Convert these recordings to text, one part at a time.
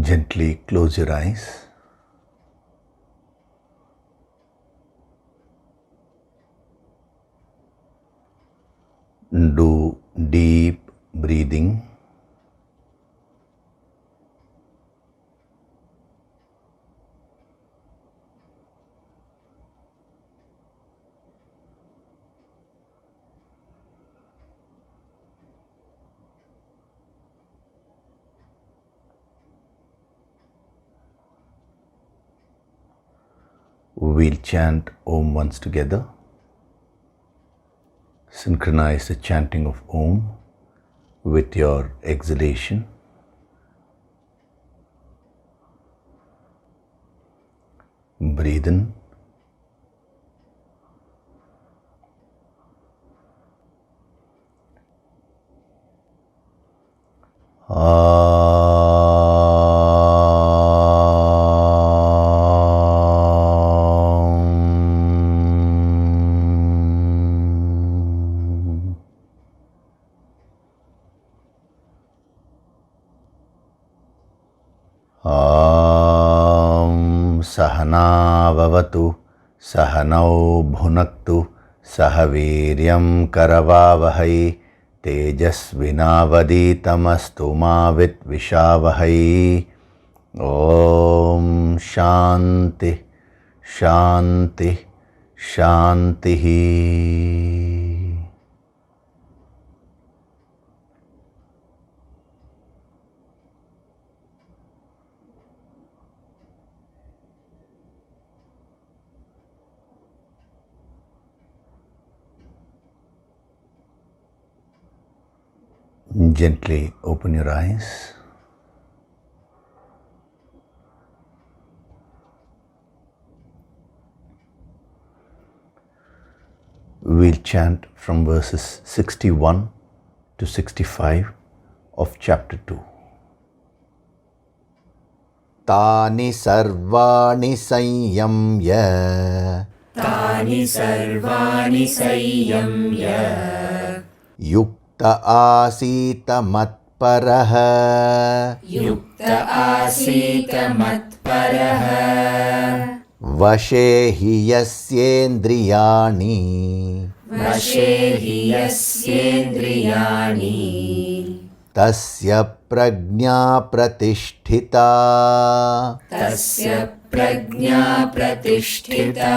Gently close your eyes. Do deep breathing. We'll chant Om once together. Synchronize the chanting of Om with your exhalation. Breathe in. Sahana vavatu, sahanau bhunaktu, sahaviryam karavavahai, tejasvinavaditamastu ma vitvishavahay. Om Shanti, Shanti, Shantihi. Gently open your eyes. We'll chant from verses 61 to 65 of chapter 2. Tani sarvani sanyamya, Tani sarvani sanyamya, Yukta asita matparaha, Yukta asita matparaha, Vashe hi yasyendriyani, Vashe hi yasyendriyani, Tasya prajna pratisthita, Tasya prajna pratisthita,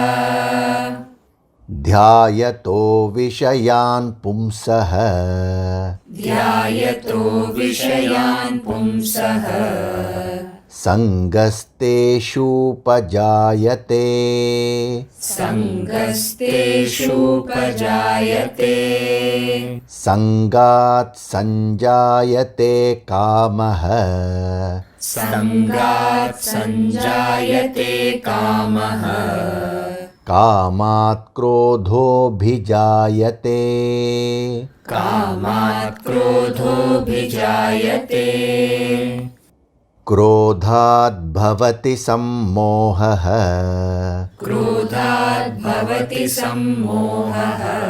Dhyayato vishayan pumsaha, Dhyayato vishayan pumsaha, Sangasteshu pajayate, Sangasteshu pajayate, Sangat sanjayate kamaha, Sangat sanjayate kamaha, Kamat krodho bhijayate, Kamat krodho bhijayate, Krodhat bhavati sammohaha, Krodhat bhavati sammohaha,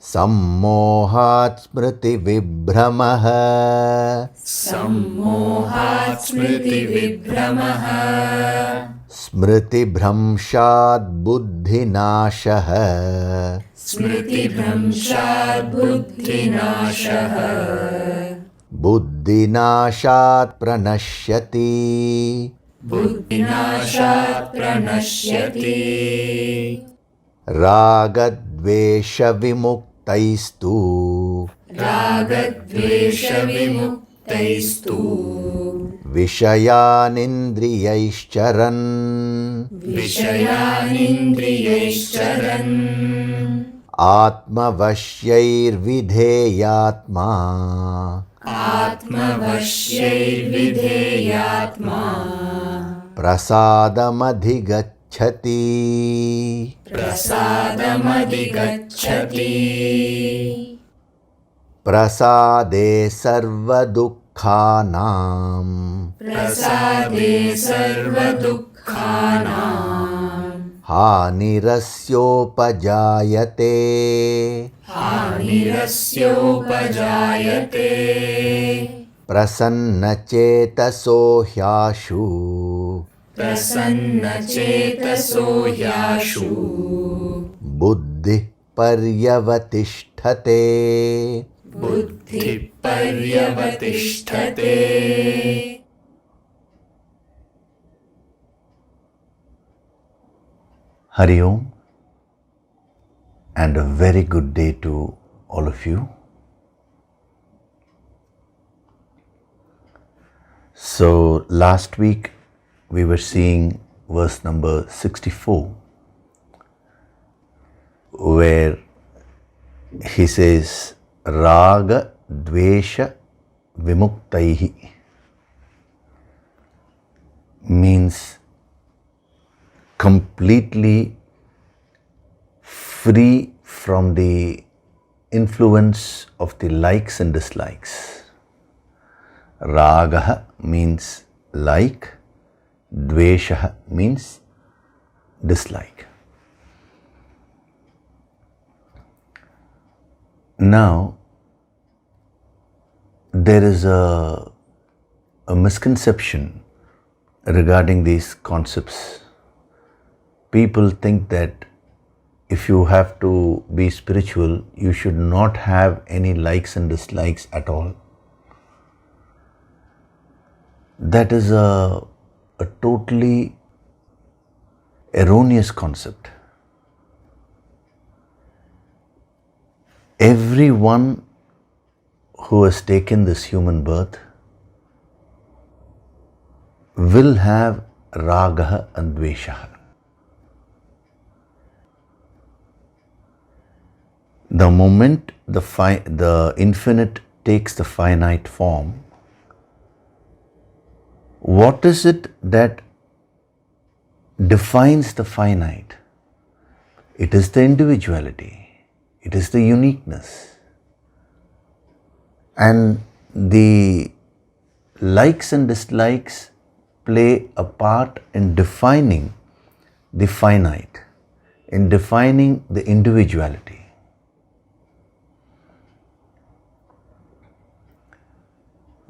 Sammohat smriti vibhramaha, Sammohat smriti vibhramaha, Smriti bhramshat buddhinashaha, Smriti bhramshat buddhinashaha, Buddhinashat pranashyati, Buddhinashat pranashyati, Ragadvesha vimuktaistu, Ragadvesha vimuktaistu, Vishayanindriyaischaran, Vishayanindriyaischaran, Atmavasyairvidheyatma, Atmavasyairvidheyatma, Prasadamadigacchati, Prasadamadigacchati, Prasade sarvadukhanam, Prasade sarvadukhanam, Hanirasyopajayate, Hanirasyopajayate, Prasannachetaso hyashu. प्रसन्नचेतसो ह्याशु Buddhi paryavatishthate. बुद्धिपर्यवतिष्ठते. Hari Om, and a very good day to all of you. So last week we were seeing verse number 64, where he says Raga Dvesha Vimuktaihi, means completely free from the influence of the likes and dislikes. Ragaha means like, Dveshaha means dislike. Now, there is a misconception regarding these concepts. People think that if you have to be spiritual, you should not have any likes and dislikes at all. That is a totally erroneous concept. Everyone who has taken this human birth will have ragaha and dveshaha. The moment the infinite takes the finite form, what is it that defines the finite? It is the individuality. It is the uniqueness. And the likes and dislikes play a part in defining the finite, in defining the individuality.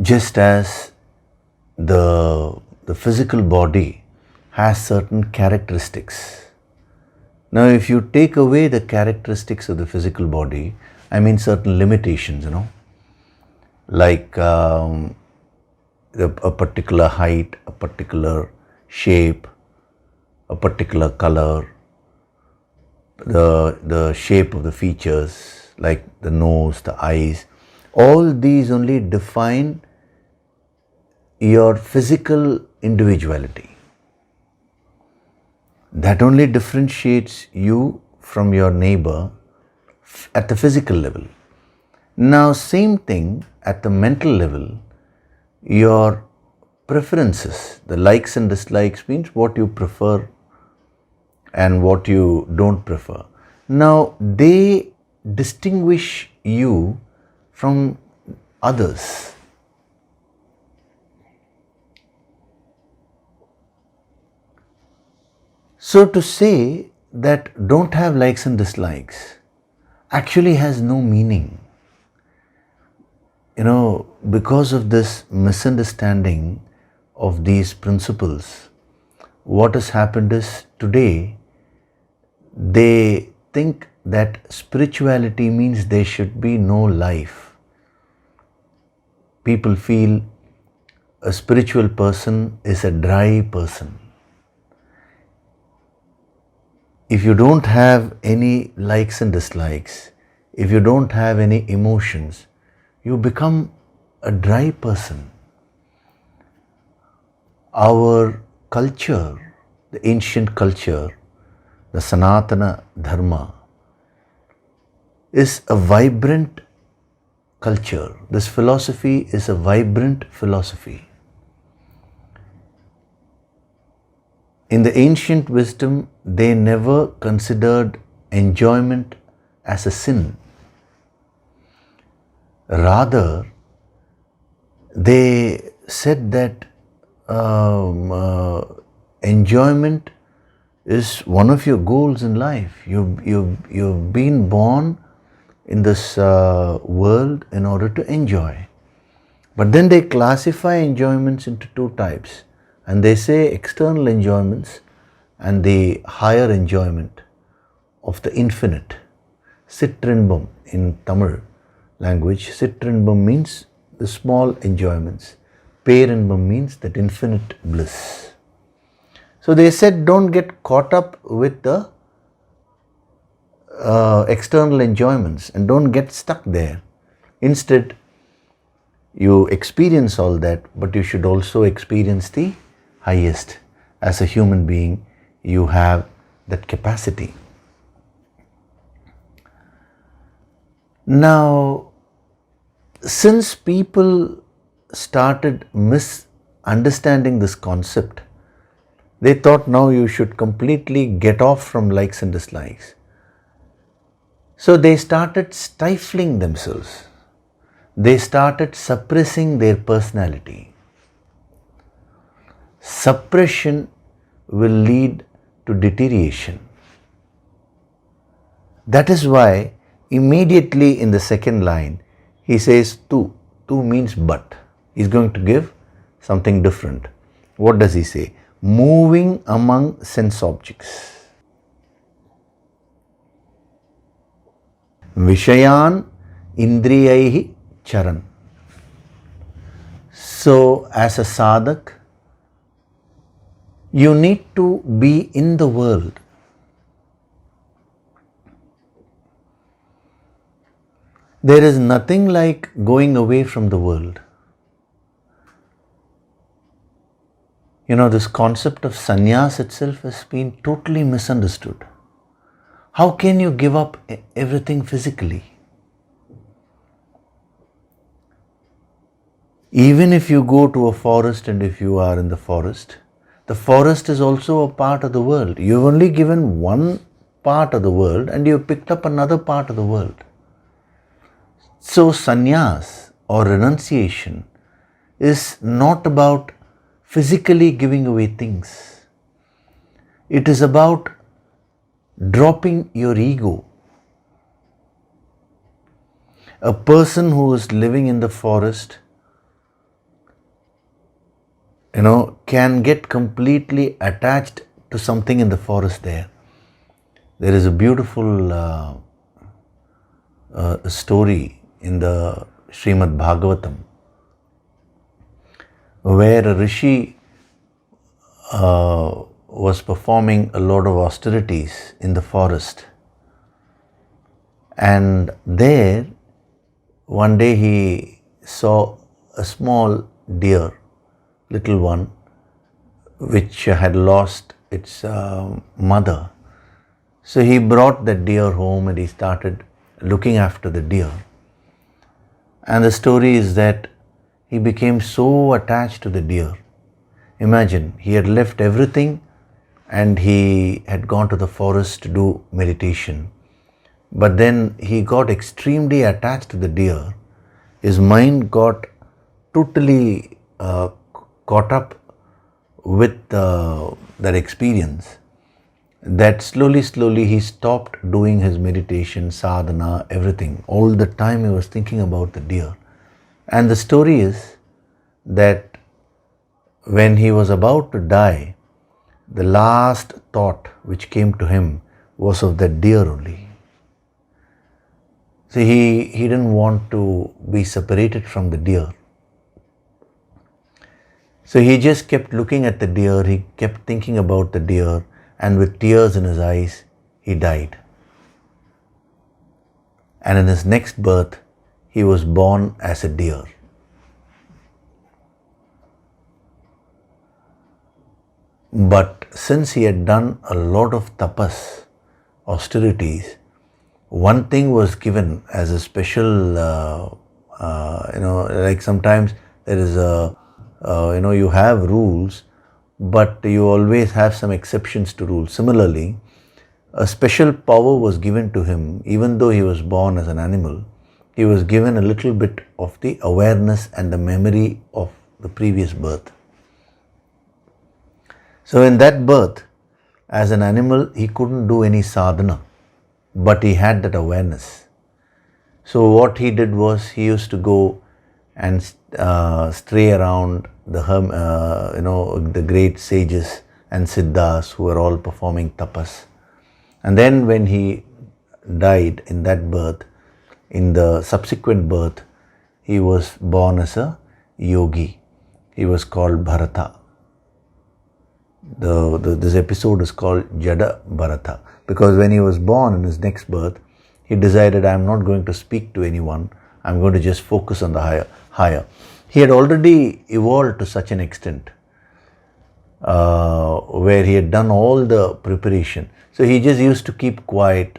Just as the physical body has certain characteristics. Now, if you take away the characteristics of the physical body, I mean certain limitations, like a particular height, a particular shape, a particular color, the shape of the features, like the nose, the eyes, all these only define your physical individuality. That only differentiates you from your neighbor at the physical level. Now, same thing at the mental level, your preferences, the likes and dislikes means what you prefer and what you don't prefer. Now, they distinguish you from others. So to say that don't have likes and dislikes actually has no meaning. Because of this misunderstanding of these principles, what has happened is today they think that spirituality means there should be no life. People feel a spiritual person is a dry person. If you don't have any likes and dislikes, if you don't have any emotions, you become a dry person. Our culture, the ancient culture, the Sanatana Dharma, is a vibrant culture. This philosophy is a vibrant philosophy. In the ancient wisdom, they never considered enjoyment as a sin. Rather, they said that enjoyment is one of your goals in life. You've been born in this world in order to enjoy. But then they classify enjoyments into two types, and they say external enjoyments and the higher enjoyment of the infinite. Sitrinbam in Tamil language, Sitrinbam means the small enjoyments. Perinbam means that infinite bliss. So they said, don't get caught up with the external enjoyments and don't get stuck there. Instead, you experience all that, but you should also experience the highest. As a human being, you have that capacity. Now, since people started misunderstanding this concept, they thought now you should completely get off from likes and dislikes. So they started stifling themselves. They started suppressing their personality. Suppression will lead to deterioration. That is why immediately in the second line, he says tu. Tu means but. He's going to give something different. What does he say? Moving among sense objects. Vishayan indriyaihi charan. So as a sadhak, you need to be in the world. There is nothing like going away from the world. This concept of sannyas itself has been totally misunderstood. How can you give up everything physically? Even if you go to a forest and if you are in the forest is also a part of the world. You've only given one part of the world and you've picked up another part of the world. So sannyas or renunciation is not about physically giving away things. It is about dropping your ego. A person who is living in the forest, can get completely attached to something in the forest there. There is a beautiful story in the Srimad Bhagavatam where a rishi was performing a lot of austerities in the forest, and there one day he saw a small deer, little one, which had lost its mother. So he brought the deer home and he started looking after the deer. And the story is that he became so attached to the deer. Imagine, he had left everything and he had gone to the forest to do meditation. But then he got extremely attached to the deer. His mind got totally caught up with that experience, that slowly he stopped doing his meditation, sadhana, everything. All the time he was thinking about the deer. And the story is that when he was about to die, the last thought which came to him was of that deer only. So he didn't want to be separated from the deer. So he just kept looking at the deer, he kept thinking about the deer, and with tears in his eyes, he died. And in his next birth, he was born as a deer. But since he had done a lot of tapas, austerities, one thing was given as a special, like sometimes there is you have rules, but you always have some exceptions to rules. Similarly, a special power was given to him, even though he was born as an animal. He was given a little bit of the awareness and the memory of the previous birth. So in that birth, as an animal, he couldn't do any sadhana, but he had that awareness. So what he did was, he used to go and stray around the great sages and siddhas who were all performing tapas. And then when he died in that birth, in the subsequent birth, he was born as a yogi. He was called Bharata. This episode is called Jada Bharata, because when he was born in his next birth, he decided, I am not going to speak to anyone, I am going to just focus on the higher. He had already evolved to such an extent where he had done all the preparation. So he just used to keep quiet,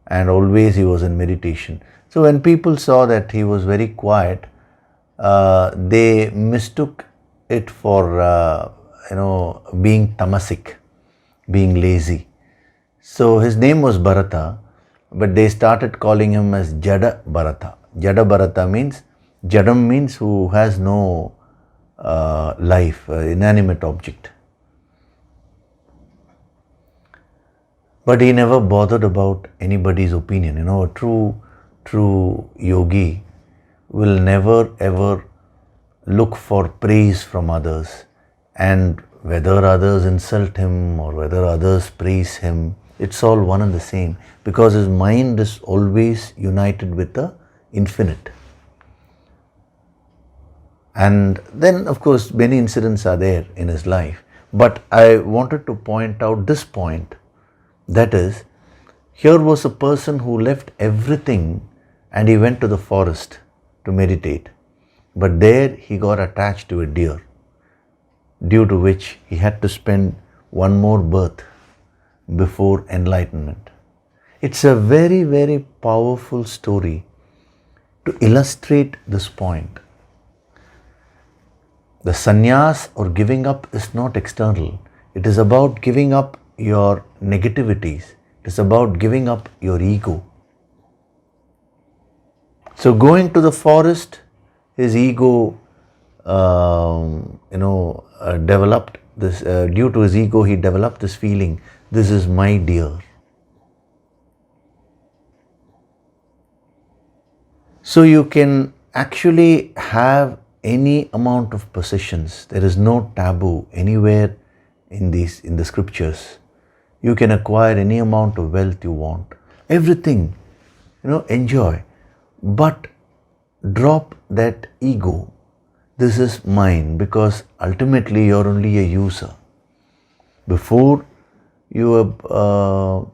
and always he was in meditation. So when people saw that he was very quiet, they mistook it for being tamasic, being lazy. So his name was Bharata, but they started calling him as Jada Bharata. Jada Bharata means, Jadam means who has no life, inanimate object. But he never bothered about anybody's opinion. A true yogi will never ever look for praise from others, and whether others insult him or whether others praise him, it's all one and the same, because his mind is always united with the infinite. And then, of course, many incidents are there in his life. But I wanted to point out this point, that is, here was a person who left everything and he went to the forest to meditate. But there he got attached to a deer, due to which he had to spend one more birth before enlightenment. It's a very, very powerful story to illustrate this point. The sannyas or giving up is not external. It is about giving up your negativities. It is about giving up your ego. So going to the forest, his ego developed this, due to his ego, he developed this feeling, this is my deer. So you can actually have any amount of possessions. There is no taboo anywhere in the scriptures. You can acquire any amount of wealth you want. Everything, enjoy. But drop that ego. This is mine, because ultimately you're only a user. Before you were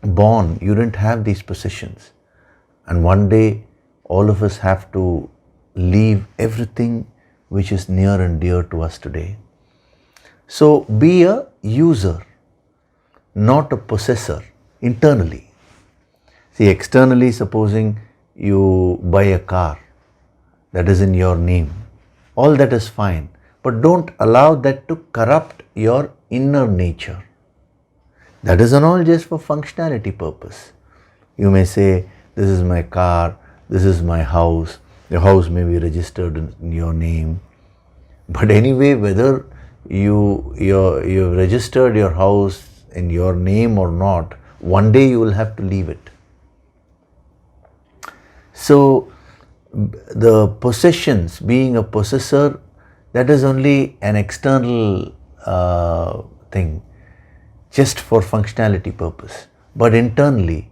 born, you didn't have these possessions. And one day, all of us have to leave everything which is near and dear to us today. So be a user, not a possessor, internally. See, externally, supposing you buy a car that is in your name, all that is fine, but don't allow that to corrupt your inner nature. That is all just for functionality purpose. You may say, this is my car, this is my house, the house may be registered in your name. But anyway, whether you registered your house in your name or not, one day you will have to leave it. So the possessions, being a possessor, that is only an external thing, just for functionality purpose. But internally,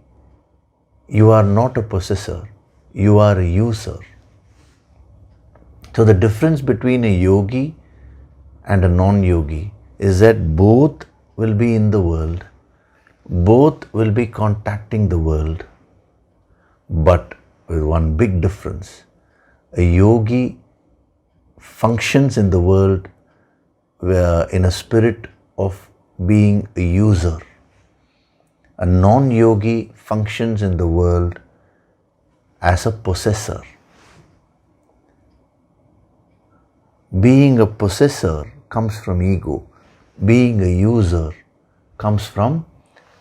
you are not a possessor, you are a user. So the difference between a yogi and a non-yogi is that both will be in the world, both will be contacting the world, but with one big difference. A yogi functions in the world in a spirit of being a user. A non-yogi functions in the world as a possessor. Being a possessor comes from ego. Being a user comes from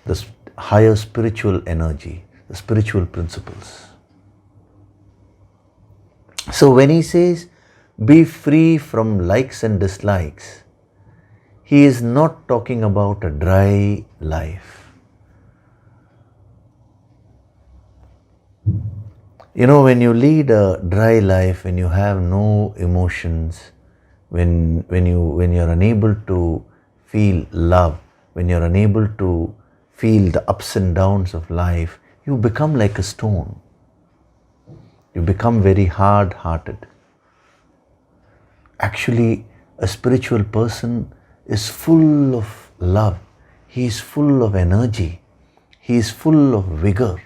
the higher spiritual energy, the spiritual principles. So when he says, be free from likes and dislikes, he is not talking about a dry life. When you lead a dry life, when you have no emotions, when you're unable to feel love, when you're unable to feel the ups and downs of life, you become like a stone. You become very hard-hearted. Actually, a spiritual person is full of love. He is full of energy. He is full of vigor.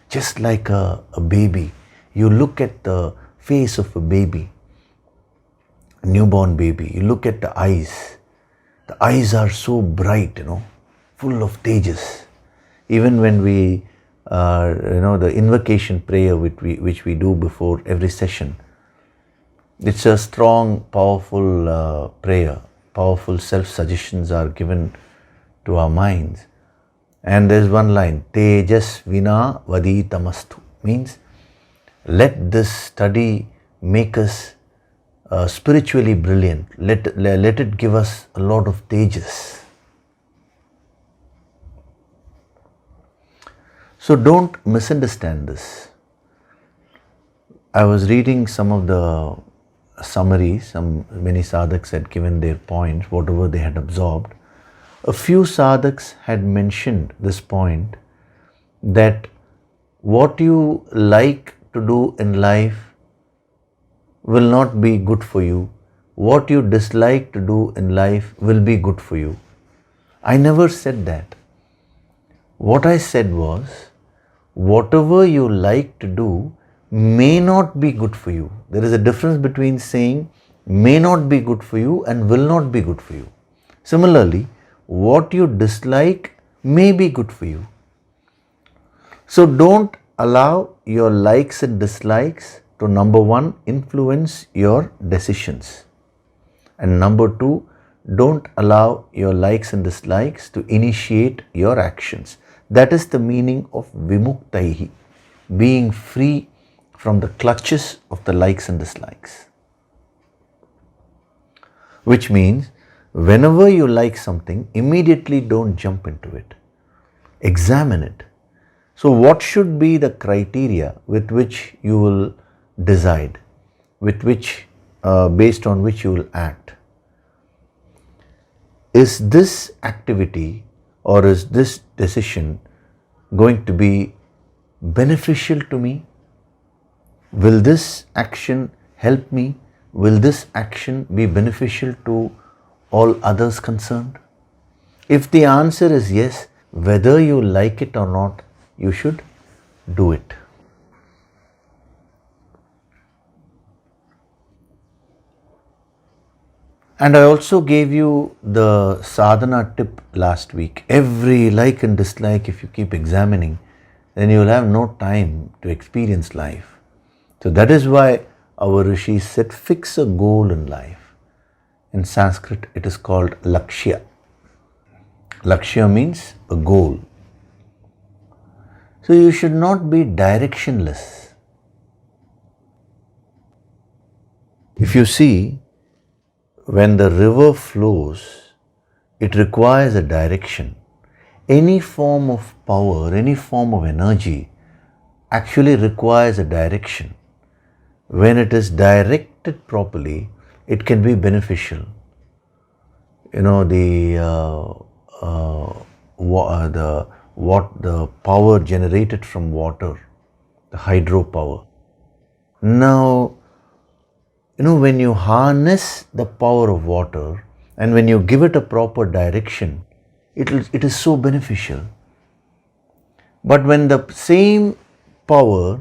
Just like a baby. You look at the face of a baby, a newborn baby. You look at the eyes. The eyes are so bright, full of tejas. Even when we, the invocation prayer which we do before every session, it's a strong, powerful prayer. Powerful self-suggestions are given to our minds. And there's one line, Tejas Vina Vaditamastu, means let this study make us spiritually brilliant. Let it give us a lot of tejas. So don't misunderstand this. I was reading some of the summaries. Many sadhaks had given their points, whatever they had absorbed. A few sadhaks had mentioned this point, that what you like to do in life will not be good for you. What you dislike to do in life will be good for you. I never said that. What I said was, whatever you like to do may not be good for you. There is a difference between saying may not be good for you and will not be good for you. Similarly, what you dislike may be good for you. So don't allow your likes and dislikes to, number one, influence your decisions. And number two, don't allow your likes and dislikes to initiate your actions. That is the meaning of vimuktaihi, being free from the clutches of the likes and dislikes. Which means, whenever you like something, immediately don't jump into it. Examine it. So what should be the criteria with which you will decide, based on which you will act? Is this activity or is this decision going to be beneficial to me? Will this action help me? Will this action be beneficial to all others concerned? If the answer is yes, whether you like it or not, you should do it. And I also gave you the sadhana tip last week. Every like and dislike, if you keep examining, then you will have no time to experience life. So that is why our rishis said, fix a goal in life. In Sanskrit, it is called lakshya. Lakshya means a goal. So you should not be directionless. If you see, when the river flows, it requires a direction. Any form of power, any form of energy actually requires a direction. When it is directed properly, it can be beneficial. The power generated from water, the hydropower. Now, when you harness the power of water and when you give it a proper direction, it is so beneficial. But when the same power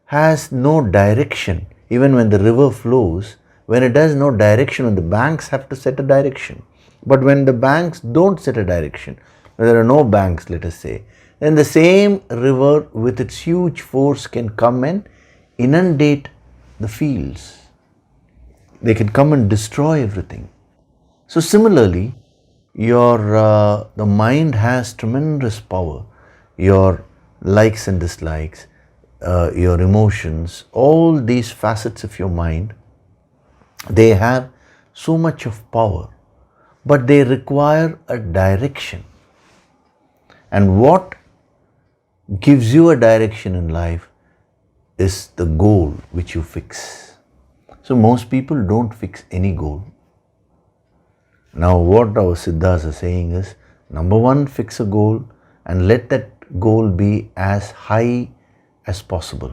has no direction, even when the river flows, when it has no direction, when the banks have to set a direction. But when the banks don't set a direction, when there are no banks, let us say, then the same river with its huge force can come and inundate the fields. They can come and destroy everything. So similarly, the mind has tremendous power. Your likes and dislikes, your emotions, all these facets of your mind, they have so much of power, but they require a direction. And what gives you a direction in life is the goal which you fix. So most people don't fix any goal. Now what our Siddhas are saying is, number one, fix a goal and let that goal be as high as possible.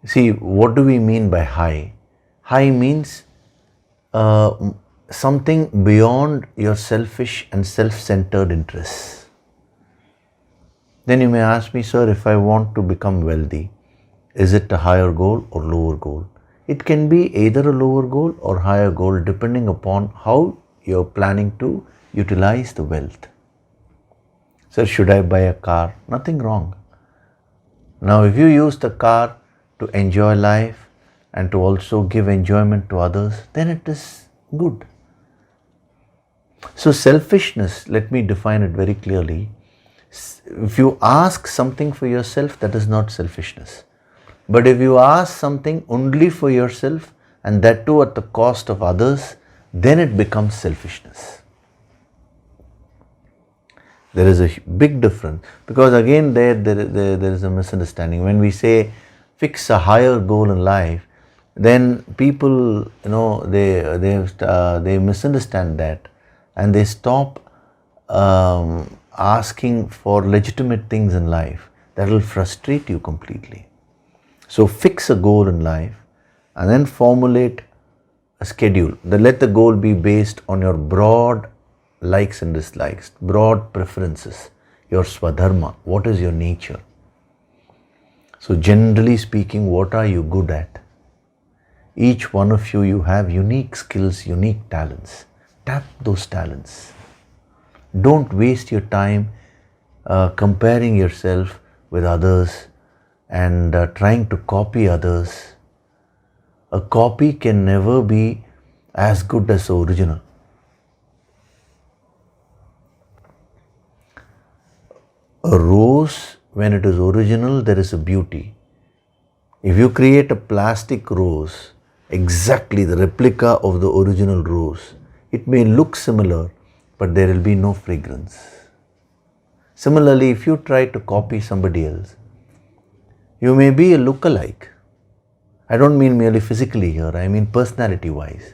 See, what do we mean by high? High means something beyond your selfish and self-centered interests. Then you may ask me, sir, if I want to become wealthy, is it a higher goal or lower goal? It can be either a lower goal or higher goal depending upon how you're planning to utilize the wealth. Sir, should I buy a car? Nothing wrong. Now, if you use the car to enjoy life and to also give enjoyment to others, then it is good. So selfishness, let me define it very clearly. If you ask something for yourself, that is not selfishness. But if you ask something only for yourself, and that too at the cost of others, then it becomes selfishness. There is a big difference, because again there is a misunderstanding. When we say fix a higher goal in life, then people, they misunderstand that, and they stop asking for legitimate things in life. That will frustrate you completely. So fix a goal in life and then formulate a schedule. Let the goal be based on your broad likes and dislikes, broad preferences, your swadharma. What is your nature? So generally speaking, what are you good at? Each one of you have unique skills, unique talents. Tap those talents. Don't waste your time comparing yourself with others and trying to copy others. A copy can never be as good as the original. A rose, when it is original, there is a beauty. If you create a plastic rose, exactly the replica of the original rose, it may look similar, but there will be no fragrance. Similarly, if you try to copy somebody else, you may be a look-alike. I don't mean merely physically here, I mean personality-wise.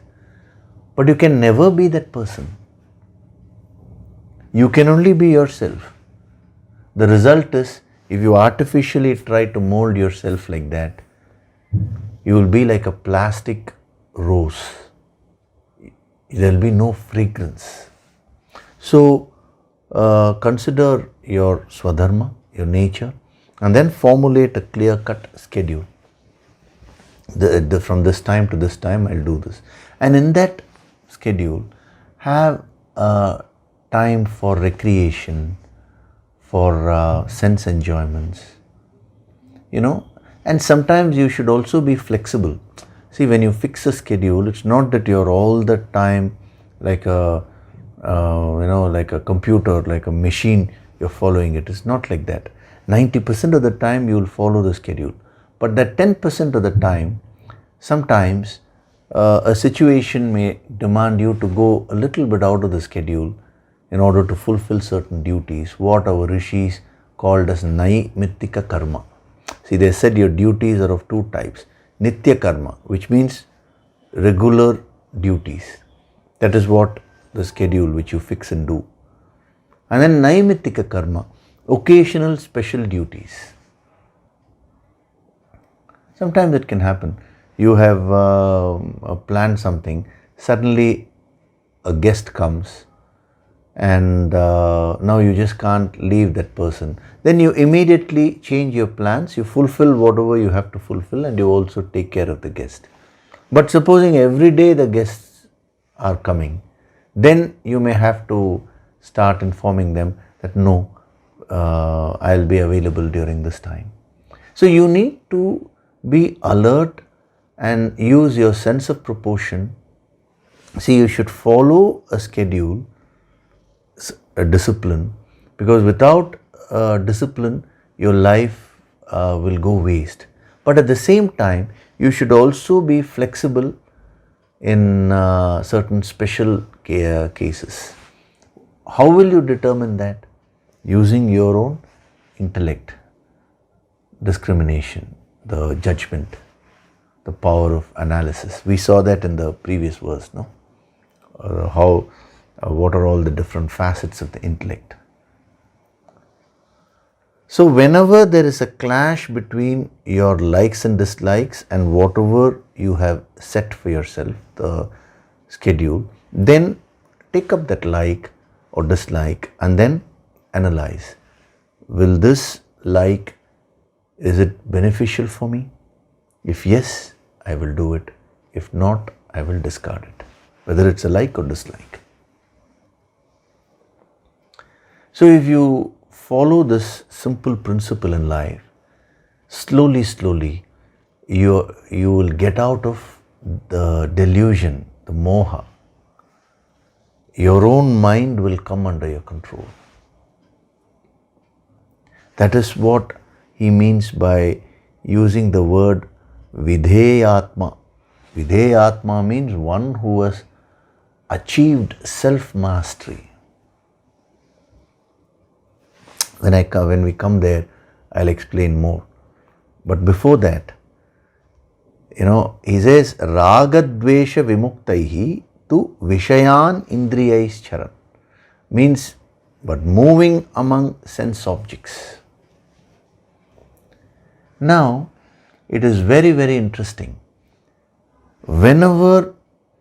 But you can never be that person. You can only be yourself. The result is, if you artificially try to mold yourself like that, you will be like a plastic rose. There will be no fragrance. So, consider your swadharma, your nature, and then formulate a clear-cut schedule. From this time to this time, I'll do this. And in that schedule, have time for recreation, for sense enjoyments, and sometimes you should also be flexible. See, when you fix a schedule, it's not that you're all the time like a computer, like a machine, you're following it. It's not like that. 90% of the time you will follow the schedule. But that 10% of the time, sometimes a situation may demand you to go a little bit out of the schedule in order to fulfill certain duties, what our rishis called as naimittika karma. See, they said your duties are of two types. Nitya karma, which means regular duties. That is what the schedule which you fix and do. And then naimittika karma, occasional special duties. Sometimes it can happen. You have planned something, suddenly a guest comes, and now you just can't leave that person. Then you immediately change your plans, you fulfill whatever you have to fulfill, and you also take care of the guest. But supposing every day the guests are coming, then you may have to start informing them that no, I'll be available during this time. So you need to be alert and use your sense of proportion. See, you should follow a schedule, a discipline, because without discipline, your life will go waste. But at the same time, you should also be flexible in certain special cases. How will you determine that? Using your own intellect. discrimination, the judgment, the power of analysis. We saw that in the previous verse, no? What are all the different facets of the intellect? So whenever there is a clash between your likes and dislikes and whatever you have set for yourself, the schedule, then take up that like or dislike and then analyze. Will this like, is it beneficial for me? If yes, I will do it. If not, I will discard it, whether it's a like or dislike. So if you follow this simple principle in life, slowly, you will get out of the delusion, the moha. Your own mind will come under your control. That is what he means by using the word vidheyatma. Vidheyatma means one who has achieved self-mastery. When we come there, I'll explain more. But before that, he says, ragadvesha vimuktaihi tu vishayan indriyais charan. Means, but moving among sense objects. Now, it is very, very interesting. Whenever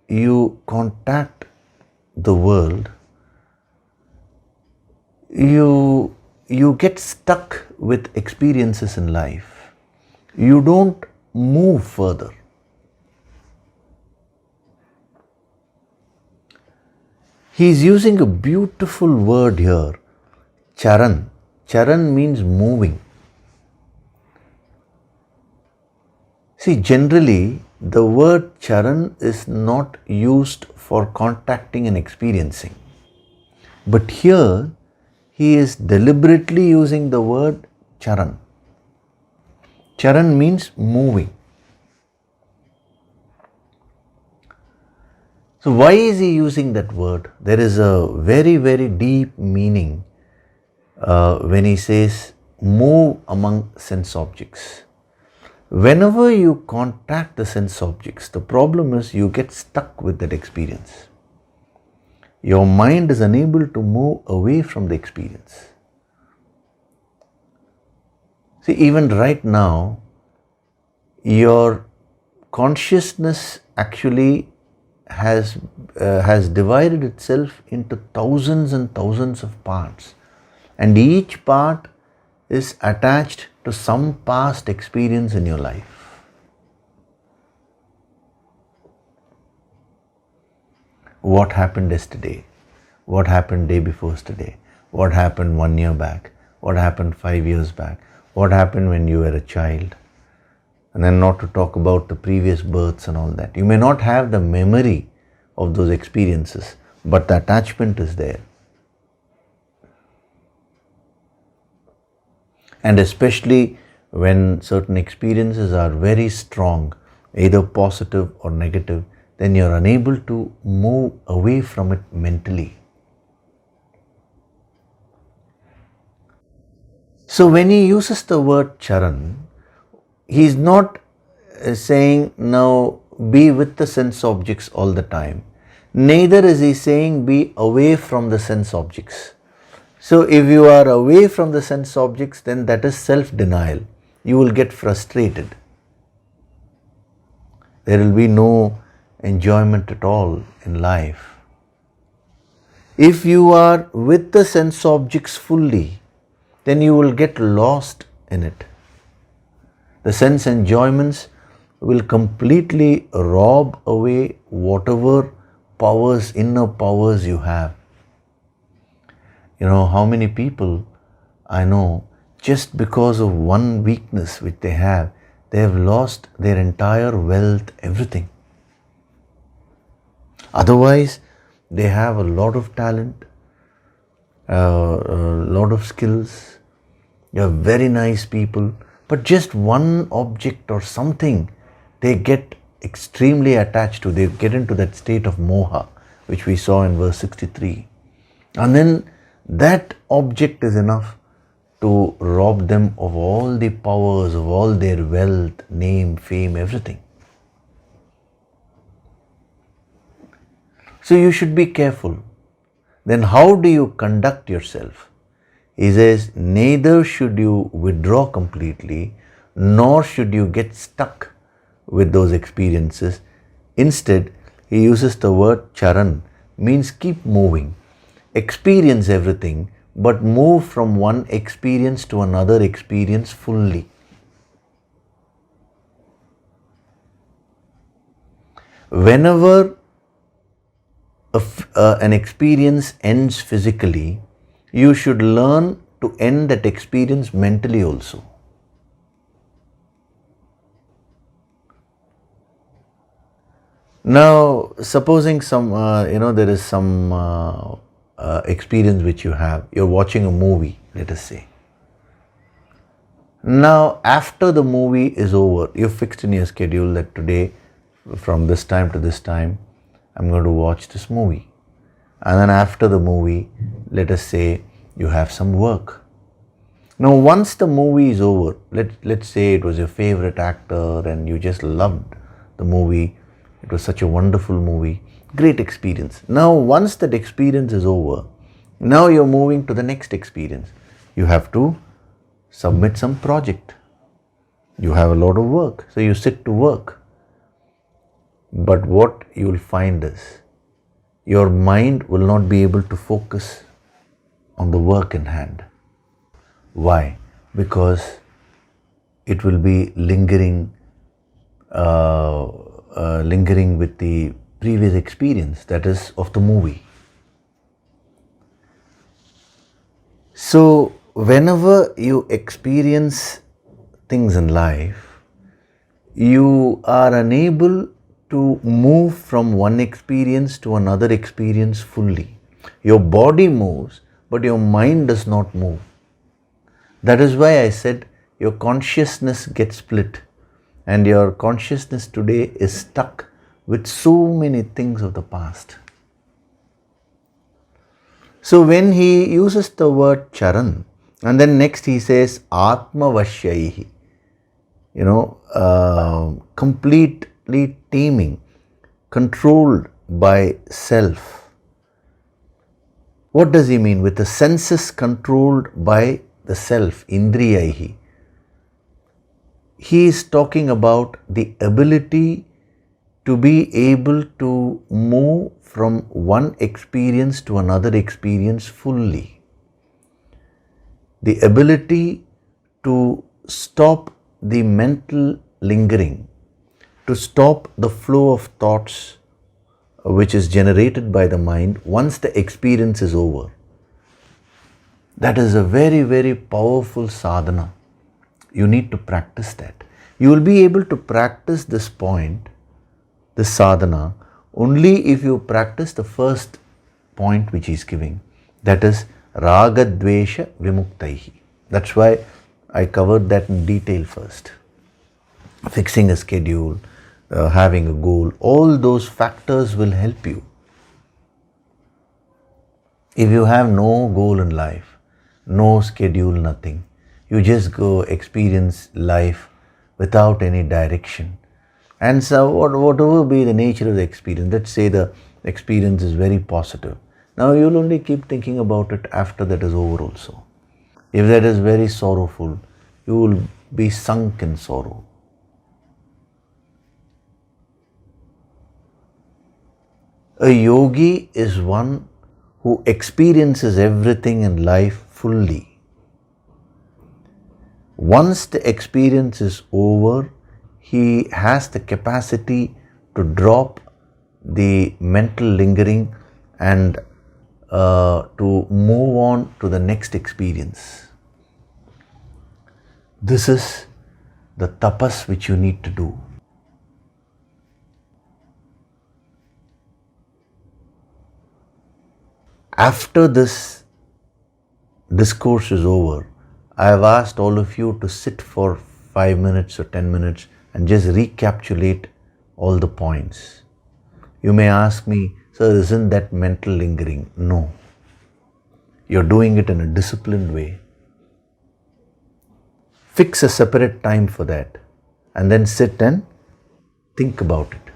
you contact the world, you get stuck with experiences in life. You don't move further. He is using a beautiful word here, charan. Charan means moving. See, generally, the word charan is not used for contacting and experiencing. But here, he is deliberately using the word charan. Charan means moving. So why is he using that word? There is a very, very deep meaning when he says move among sense objects. Whenever you contact the sense objects, the problem is you get stuck with that experience. Your mind is unable to move away from the experience. See, even right now, your consciousness actually has divided itself into thousands and thousands of parts, and each part is attached to some past experience in your life. What happened yesterday? What happened day before yesterday? What happened 1 year back? What happened 5 years back? What happened when you were a child? And then not to talk about the previous births and all that. You may not have the memory of those experiences, but the attachment is there. And especially when certain experiences are very strong, either positive or negative, then you're unable to move away from it mentally. So when he uses the word charan, he's not saying now be with the sense objects all the time. Neither is he saying be away from the sense objects. So if you are away from the sense objects, then that is self-denial. You will get frustrated. There will be no enjoyment at all in life. If you are with the sense objects fully, then you will get lost in it. The sense enjoyments will completely rob away whatever powers, inner powers you have. You know, how many people I know, just because of one weakness which they have lost their entire wealth, everything. Otherwise, they have a lot of talent, a lot of skills, they are very nice people, but just one object or something they get extremely attached to. They get into that state of moha, which we saw in verse 63. And then that object is enough to rob them of all the powers, of all their wealth, name, fame, everything. So you should be careful. Then how do you conduct yourself? He says, neither should you withdraw completely, nor should you get stuck with those experiences. Instead, he uses the word charan, means keep moving. Experience everything, but move from one experience to another experience fully. Whenever an experience ends physically, you should learn to end that experience mentally also. Now, supposing there is some experience which you have. You're watching a movie, let us say. Now, after the movie is over, you've fixed in your schedule that today, from this time to this time, I'm going to watch this movie. And then after the movie, let us say you have some work. Now, once the movie is over, let's say it was your favorite actor and you just loved the movie. It was such a wonderful movie. Great experience. Now, once that experience is over, now you're moving to the next experience. You have to submit some project. You have a lot of work. So you sit to work. But what you will find is, your mind will not be able to focus on the work in hand. Why? Because it will be lingering with the previous experience, that is of the movie. So whenever you experience things in life, you are unable to move from one experience to another experience fully. Your body moves, but your mind does not move. That is why I said your consciousness gets split, and your consciousness today is stuck with so many things of the past. So when he uses the word charan, and then next he says atma vashyaihi, completely taming, controlled by self. What does he mean? With the senses controlled by the self, indriyaihi. He is talking about the ability to be able to move from one experience to another experience fully. The ability to stop the mental lingering, to stop the flow of thoughts which is generated by the mind once the experience is over. That is a very, very powerful sadhana. You need to practice that. You will be able to practice this point, this sadhana, only if you practice the first point which he is giving. That is raga dvesha vimuktaihi. That's why I covered that in detail first. Fixing a schedule, having a goal, all those factors will help you. If you have no goal in life, no schedule, nothing, you just go experience life without any direction. And so whatever be the nature of the experience, let's say the experience is very positive. Now you'll only keep thinking about it after that is over also. If that is very sorrowful, you will be sunk in sorrow. A yogi is one who experiences everything in life fully. Once the experience is over, he has the capacity to drop the mental lingering and to move on to the next experience. This is the tapas which you need to do. After this discourse is over, I have asked all of you to sit for 5 minutes or 10 minutes and just recapitulate all the points. You may ask me, sir, isn't that mental lingering? No. You're doing it in a disciplined way. fix a separate time for that and then sit and think about it.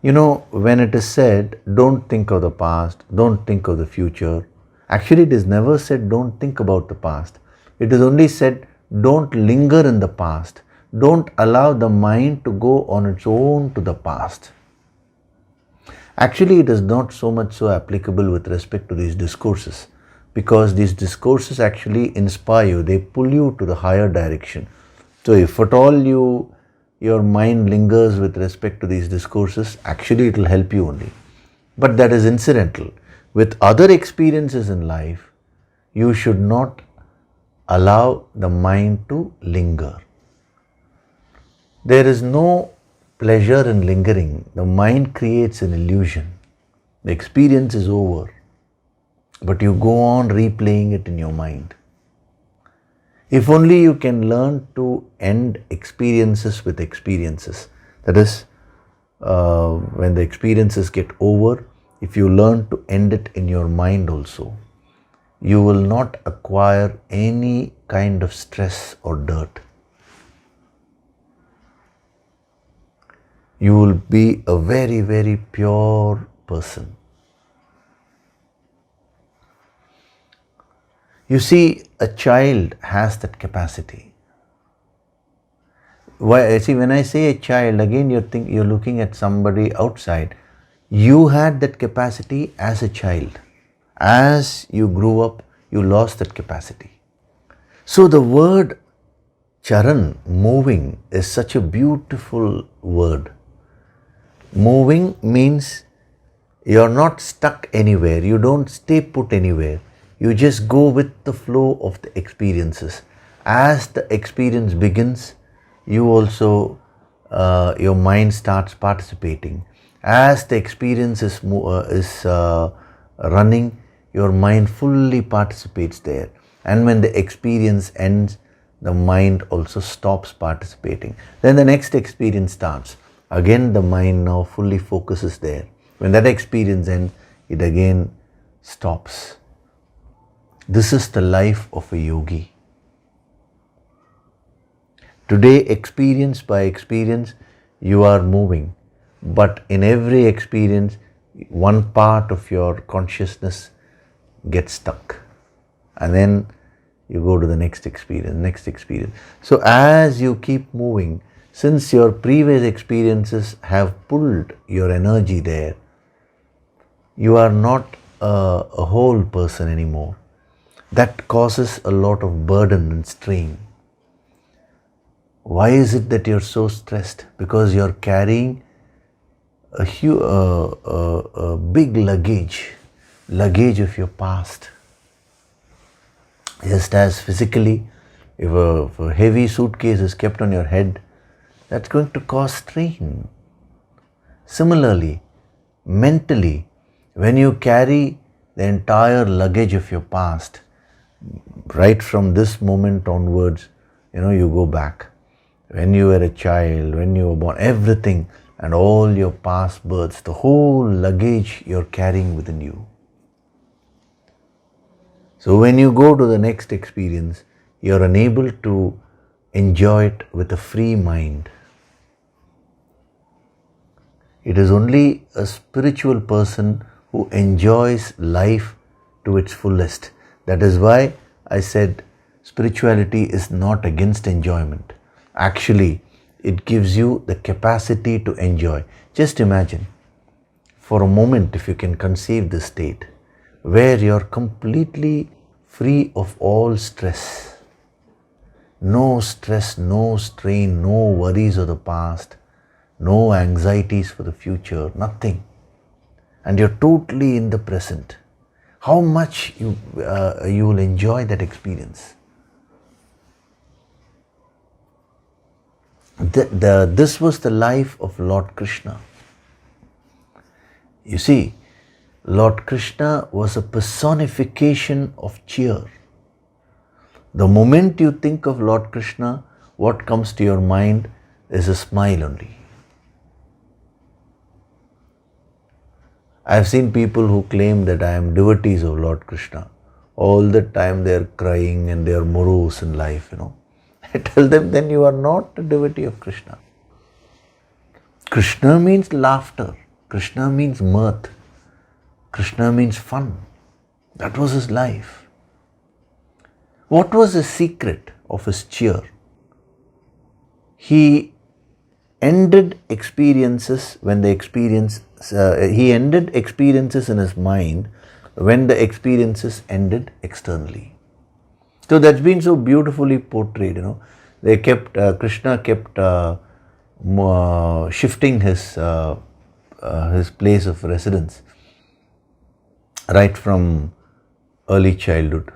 You know, when it is said, don't think of the past, don't think of the future, actually it is never said don't think about the past. It is only said don't linger in the past. Don't allow the mind to go on its own to the past. Actually, it is not so much so applicable with respect to these discourses, because these discourses actually inspire you, they pull you to the higher direction. So if at all your mind lingers with respect to these discourses, actually it will help you only. But that is incidental. With other experiences in life, you should not allow the mind to linger. There is no pleasure in lingering. The mind creates an illusion. The experience is over, but you go on replaying it in your mind. If only you can learn to end experiences with experiences. That is, when the experiences get over, if you learn to end it in your mind also, you will not acquire any kind of stress or dirt. You will be a very, very pure person. You see, a child has that capacity. When I say a child, again you're looking at somebody outside. You had that capacity as a child. As you grew up, you lost that capacity. So the word charan, moving, is such a beautiful word. Moving means you're not stuck anywhere. You don't stay put anywhere. You just go with the flow of the experiences. As the experience begins, you also, your mind starts participating. As the experience is running, your mind fully participates there. And when the experience ends, the mind also stops participating. Then the next experience starts. Again, the mind now fully focuses there. When that experience ends, it again stops. This is the life of a yogi. Today, experience by experience, you are moving. But in every experience, one part of your consciousness gets stuck. And then you go to the next experience. So as you keep moving, since your previous experiences have pulled your energy there, you are not a whole person anymore. That causes a lot of burden and strain. Why is it that you're so stressed? Because you're carrying a big luggage of your past. Just as physically, if a heavy suitcase is kept on your head, that's going to cause strain. Similarly, mentally, when you carry the entire luggage of your past, right from this moment onwards, you go back. When you were a child, when you were born, everything and all your past births, the whole luggage you're carrying within you. So when you go to the next experience, you're unable to enjoy it with a free mind. It is only a spiritual person who enjoys life to its fullest. That is why I said spirituality is not against enjoyment. Actually, it gives you the capacity to enjoy. Just imagine, for a moment, if you can conceive this state, where you're completely free of all stress. No stress, no strain, no worries of the past, no anxieties for the future, nothing. And you're totally in the present. How much you will enjoy that experience. This was the life of Lord Krishna. You see, Lord Krishna was a personification of cheer. The moment you think of Lord Krishna, what comes to your mind is a smile only. I have seen people who claim that I am devotees of Lord Krishna. all the time they are crying and they are morose in life, I tell them, then you are not a devotee of Krishna. Krishna means laughter. Krishna means mirth. Krishna means fun. That was his life. What was the secret of his cheer? He ended experiences when the he ended experiences in his mind when the experiences ended externally. So that's been so beautifully portrayed, They kept, Krishna kept shifting his place of residence right from early childhood.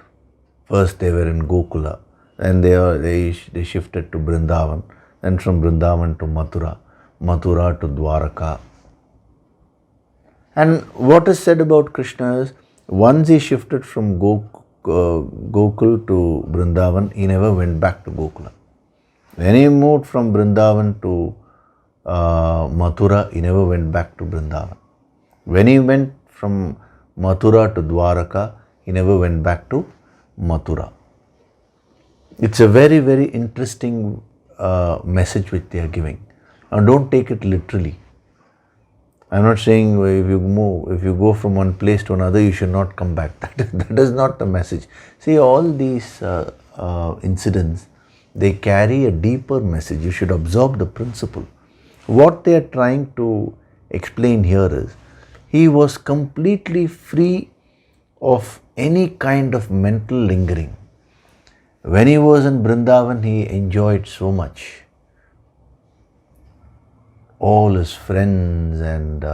First they were in Gokula, then they shifted to Vrindavan, then from Vrindavan to Mathura to Dwaraka. And what is said about Krishna is, once he shifted from Gokul to Vrindavan, he never went back to Gokula. When he moved from Vrindavan to Mathura, he never went back to Vrindavan. When he went from Mathura to Dwaraka, he never went back to Mathura. It's a very, very interesting message which they are giving. Now don't take it literally. I'm not saying if you go from one place to another, you should not come back. That is not the message. See, all these incidents, they carry a deeper message. You should absorb the principle. What they are trying to explain here is, he was completely free of any kind of mental lingering. When he was in Vrindavan, he enjoyed so much. All his friends and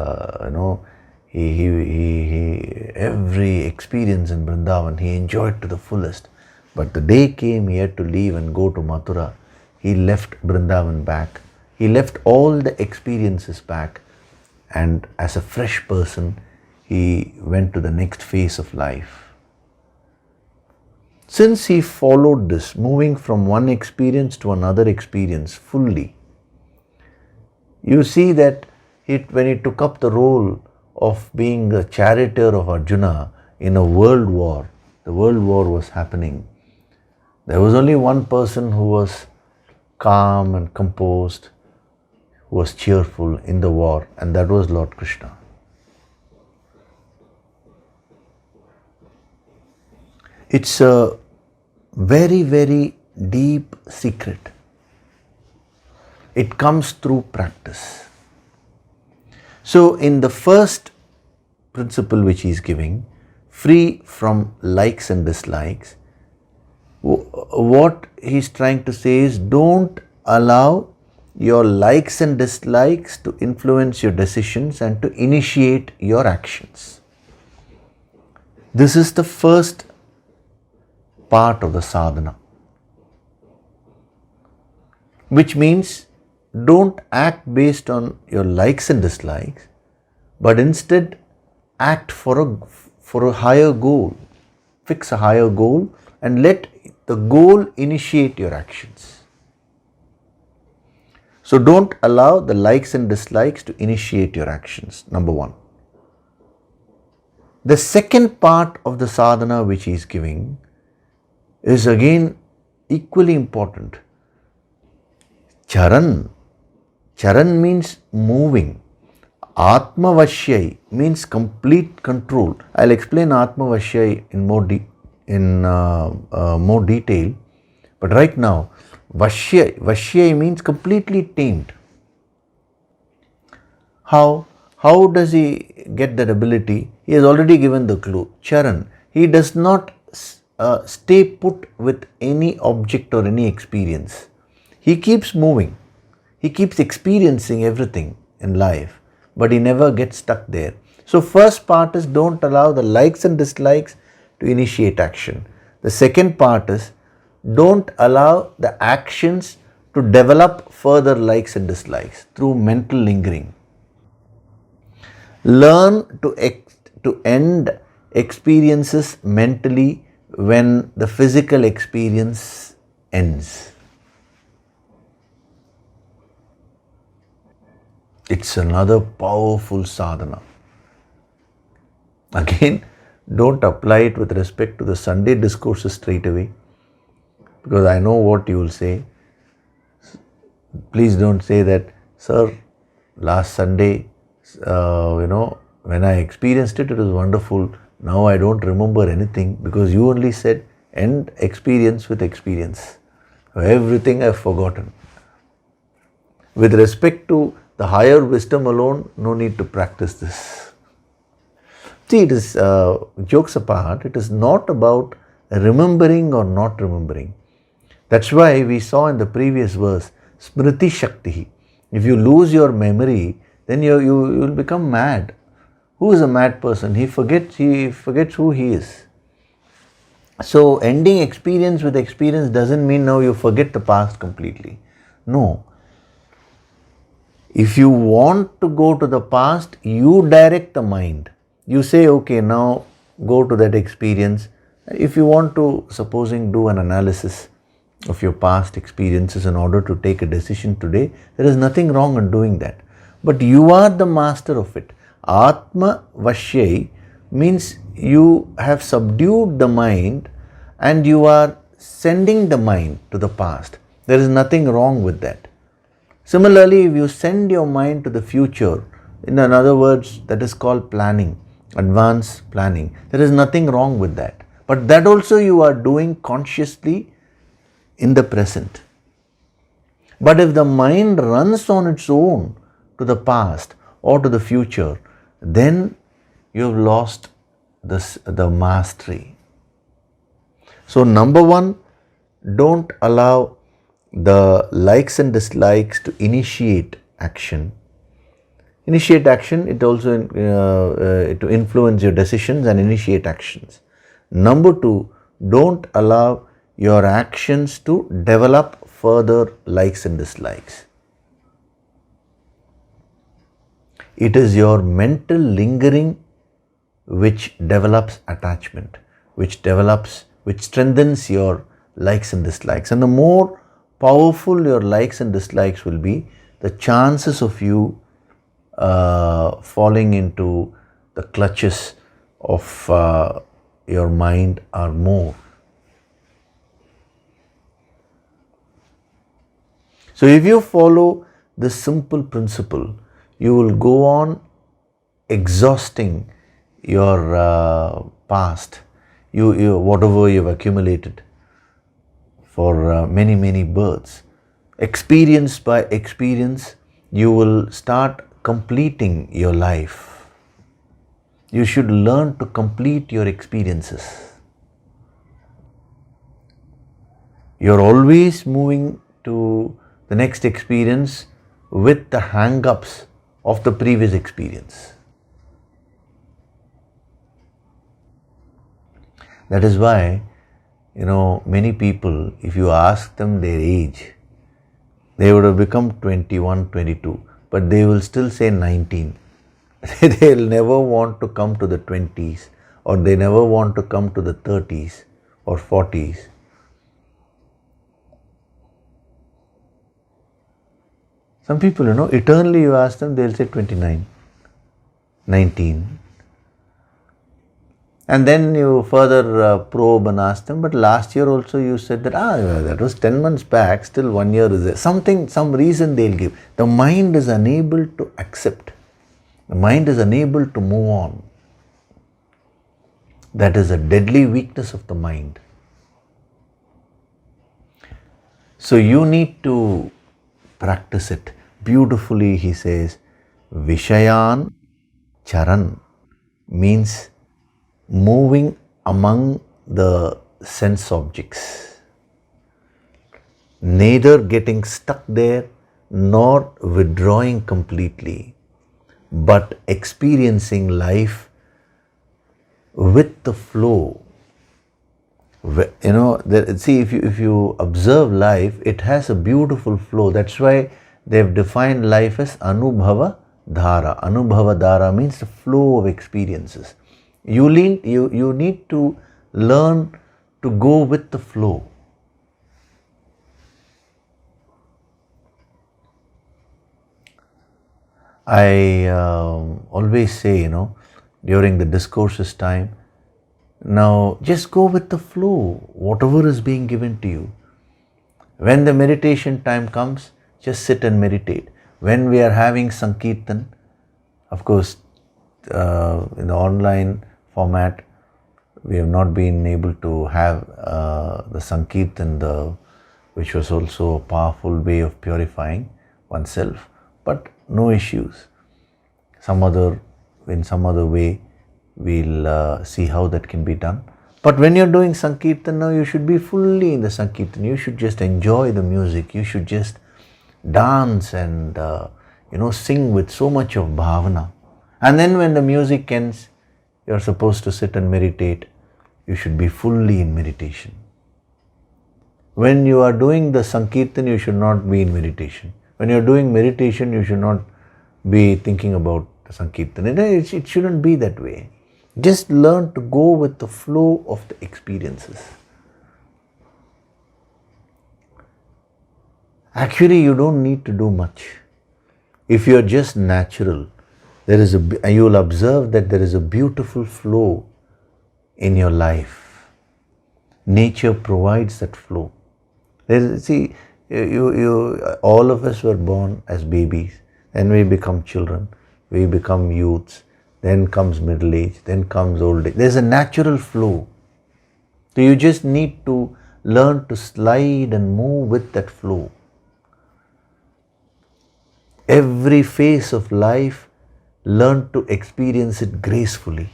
every experience in Vrindavan he enjoyed to the fullest. But the day came he had to leave and go to Mathura. He left Vrindavan back. He left all the experiences back, and as a fresh person he went to the next phase of life. Since he followed this, moving from one experience to another experience fully, you see that when he took up the role of being the charioteer of Arjuna in a world war, the world war was happening. There was only one person who was calm and composed, who was cheerful in the war, and that was Lord Krishna. It's a very, very deep secret. It comes through practice. So in the first principle which he is giving, free from likes and dislikes, what he's trying to say is, don't allow your likes and dislikes to influence your decisions and to initiate your actions. This is the first part of the sadhana, which means don't act based on your likes and dislikes, but instead act for a higher goal. Fix a higher goal and let the goal initiate your actions. So don't allow the likes and dislikes to initiate your actions, number one. The second part of the sadhana which he is giving is again equally important. Charan. Charan means moving. Atmavashyai means complete control. I'll explain Atmavashyai in more detail. But right now, Vashyai means completely tamed. How does he get that ability? He has already given the clue. Charan. He does not stay put with any object or any experience. He keeps moving. He keeps experiencing everything in life, but he never gets stuck there. So first part is, don't allow the likes and dislikes to initiate action. The second part is, don't allow the actions to develop further likes and dislikes through mental lingering. Learn to end experiences mentally when the physical experience ends. It's another powerful sadhana. Again, Don't apply it with respect to the Sunday discourses straight away, because I know what you will say. Please don't say that, sir, last Sunday, when I experienced it, it was wonderful. Now I don't remember anything, because you only said end experience with experience. Everything I've forgotten. With respect to the higher wisdom alone, no need to practice this. See, it is, jokes apart, it is not about remembering or not remembering. That's why we saw in the previous verse, Smriti Shakti. If you lose your memory, then you will become mad. Who is a mad person? He forgets who he is. So ending experience with experience doesn't mean now you forget the past completely. No. If you want to go to the past, you direct the mind. You say, okay, now go to that experience. If you want to, supposing, do an analysis of your past experiences in order to take a decision today, there is nothing wrong in doing that. But you are the master of it. Atma Vashyai means you have subdued the mind and you are sending the mind to the past. There is nothing wrong with that. Similarly, if you send your mind to the future, in other words, that is called planning, advanced planning. There is nothing wrong with that. But that also you are doing consciously in the present. But if the mind runs on its own to the past or to the future, then you have lost the mastery. So number one, don't allow the likes and dislikes to initiate action. Initiate action, it also to influence your decisions and initiate actions. Number two, don't allow your actions to develop further likes and dislikes. It is your mental lingering which develops attachment, which strengthens your likes and dislikes. And the more powerful your likes and dislikes will be, the chances of you falling into the clutches of your mind are more. So if you follow this simple principle, you will go on exhausting your past, whatever you've accumulated for many births. Experience by experience, you will start completing your life. You should learn to complete your experiences. You're always moving to the next experience with the hang-ups of the previous experience. That is why, many people, if you ask them their age, they would have become 21, 22, but they will still say 19. They'll never want to come to the 20s, or they never want to come to the 30s or 40s. Some people, eternally you ask them, they'll say 29, 19. And then you further probe and ask them, but last year also you said that, that was 10 months back, still 1 year is there. Some reason they'll give. The mind is unable to accept. The mind is unable to move on. That is a deadly weakness of the mind. So you need to practice it. Beautifully he says, Vishayan Charan means moving among the sense objects. Neither getting stuck there nor withdrawing completely, but experiencing life with the flow. See, if you observe life, it has a beautiful flow. That's why they've defined life as Anubhava Dhara. Anubhava Dhara means the flow of experiences. You need to learn to go with the flow. I always say, during the discourses time, Now just go with the flow, whatever is being given to you. When the meditation time comes, just sit and meditate. When we are having Sankirtan, of course, in the online format, we have not been able to have the Sankirtan, which was also a powerful way of purifying oneself, but no issues. In some other way, we'll see how that can be done. But when you're doing Sankirtan now, you should be fully in the Sankirtan. You should just enjoy the music. You should just dance and sing with so much of bhavana. And then when the music ends, you're supposed to sit and meditate. You should be fully in meditation. When you are doing the Sankirtan, you should not be in meditation. When you're doing meditation, you should not be thinking about the Sankirtan. It shouldn't be that way. Just learn to go with the flow of the experiences. Actually, you don't need to do much. If you're just natural, you will observe that there is a beautiful flow in your life. Nature provides that flow. All of us were born as babies, then we become children, we become youths, then comes middle age, then comes old age. There's a natural flow. So you just need to learn to slide and move with that flow. Every phase of life, learn to experience it gracefully.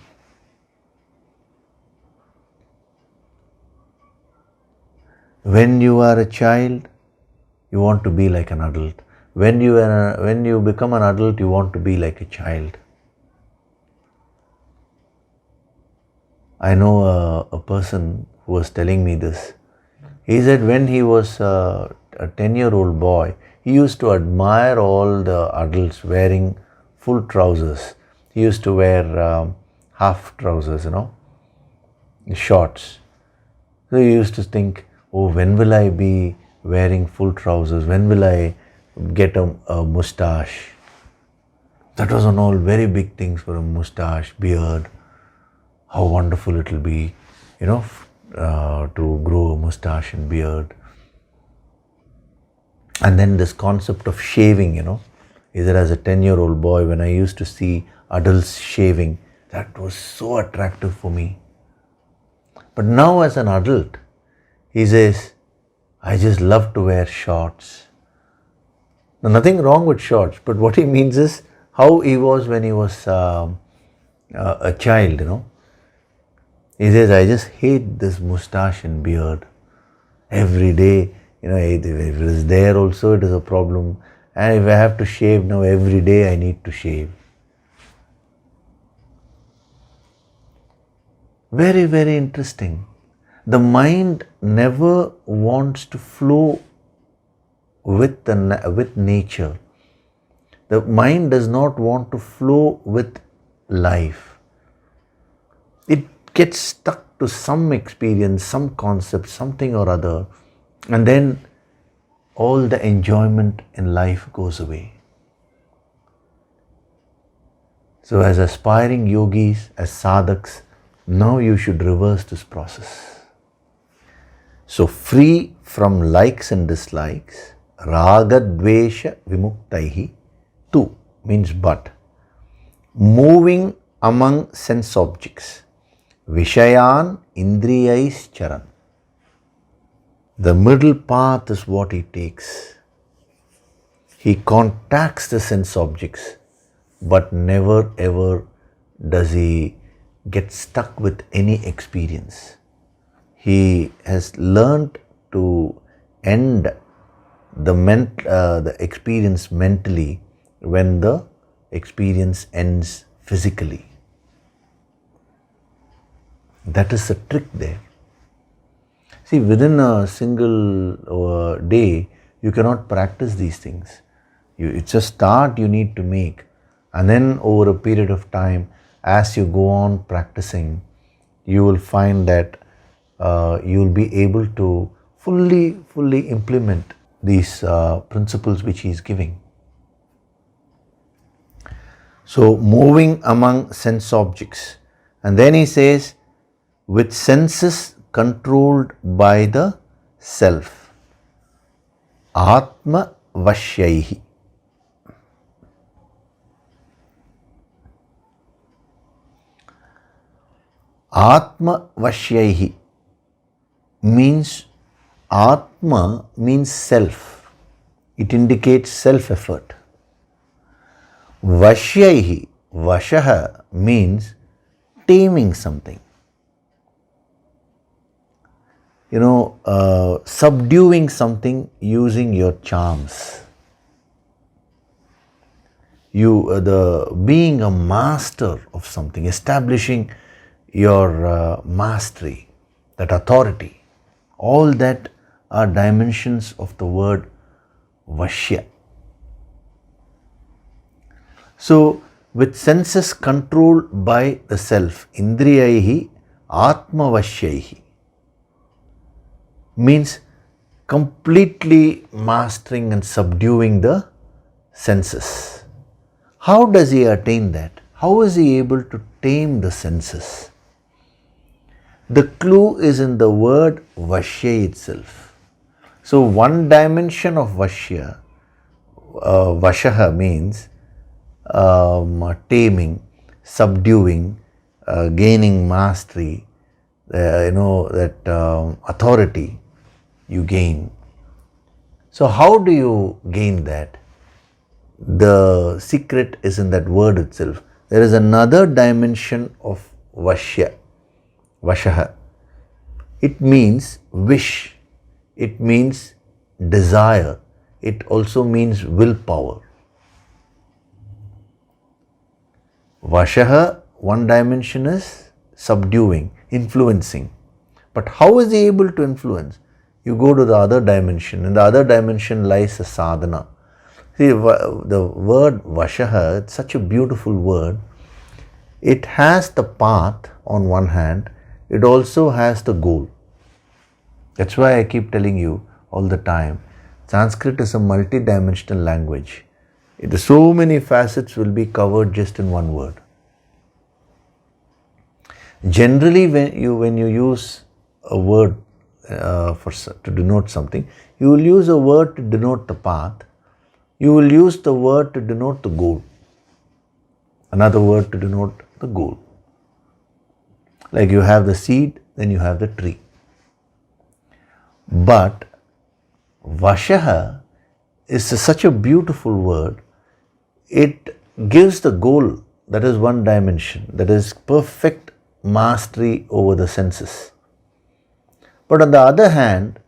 When you are a child, you want to be like an adult. When you become an adult, you want to be like a child. I know a person who was telling me this. He said when he was a 10-year-old boy, he used to admire all the adults wearing full trousers. He used to wear half trousers, shorts. So he used to think, oh, when will I be wearing full trousers? When will I get a moustache? That was on all very big things for a moustache, beard. How wonderful it will be, to grow a moustache and beard. And then this concept of shaving, either as a 10-year-old boy, when I used to see adults shaving, that was so attractive for me. But now as an adult, he says, I just love to wear shorts. Now, nothing wrong with shorts, but what he means is how he was when he was a child, He says, I just hate this moustache and beard. Every day, if it is there also, it is a problem. And if I have to shave now, every day I need to shave. Very, very interesting. The mind never wants to flow with nature. The mind does not want to flow with life. It gets stuck to some experience, some concept, something or other, and then all the enjoyment in life goes away. So as aspiring yogis, as sadhaks, now you should reverse this process. So free from likes and dislikes, raga dvesha vimuktaihi, tu means but, moving among sense objects, vishayan indriyais charan. The middle path is what he takes. He contacts the sense objects, but never ever does he get stuck with any experience. He has learned to end the experience mentally when the experience ends physically. That is the trick there. See, within a single day, you cannot practice these things. It's a start you need to make. And then over a period of time, as you go on practicing, you will find that you will be able to fully implement these principles which he is giving. So, moving among sense objects. And then he says, with senses controlled by the self. Atma vashyaihi. Atma vashyaihi means, Atma means self. It indicates self-effort. Vashyaihi, vashaha means taming something. Subduing something using your charms. Being a master of something, establishing your mastery, that authority, all that are dimensions of the word Vashya. So, with senses controlled by the self, Indriyaihi Atma Vashyaihi means completely mastering and subduing the senses. How does he attain that? How is he able to tame the senses? The clue is in the word Vashya itself. So one dimension of Vashya, Vashaha means taming, subduing, gaining mastery, authority you gain. So how do you gain that? The secret is in that word itself. There is another dimension of Vashya, Vashaha. It means wish. It means desire. It also means willpower. Vashaha, one dimension is subduing, influencing. But how is he able to influence? You go to the other dimension. In the other dimension lies a sadhana. See, the word Vashaha, it's such a beautiful word. It has the path on one hand, it also has the goal. That's why I keep telling you all the time, Sanskrit is a multi-dimensional language. So many facets will be covered just in one word. Generally, when you use a word to denote something, you will use a word to denote the path. You will use the word to denote the goal. Another word to denote the goal. Like you have the seed, then you have the tree. But Vashaha is such a beautiful word. It gives the goal, that is one dimension, that is perfect mastery over the senses. But on the other hand,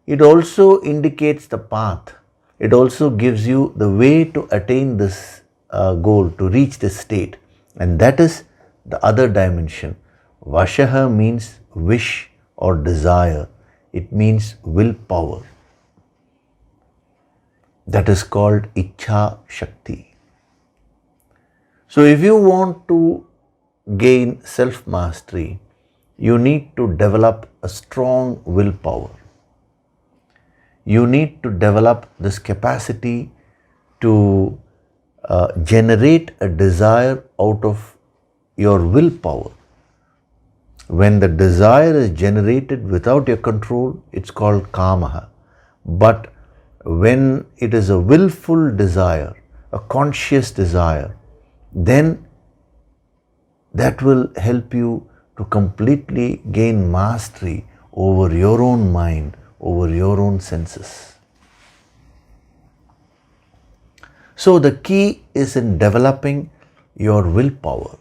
it also indicates the path. It also gives you the way to attain this goal, to reach this state. And that is the other dimension. Vashaha means wish or desire. It means willpower. That is called Ichha Shakti. So if you want to gain self-mastery, you need to develop a strong willpower. You need to develop this capacity to generate a desire out of your willpower. When the desire is generated without your control, it's called kamaha. But when it is a willful desire, a conscious desire, then that will help you to completely gain mastery over your own mind, over your own senses. So the key is in developing your willpower.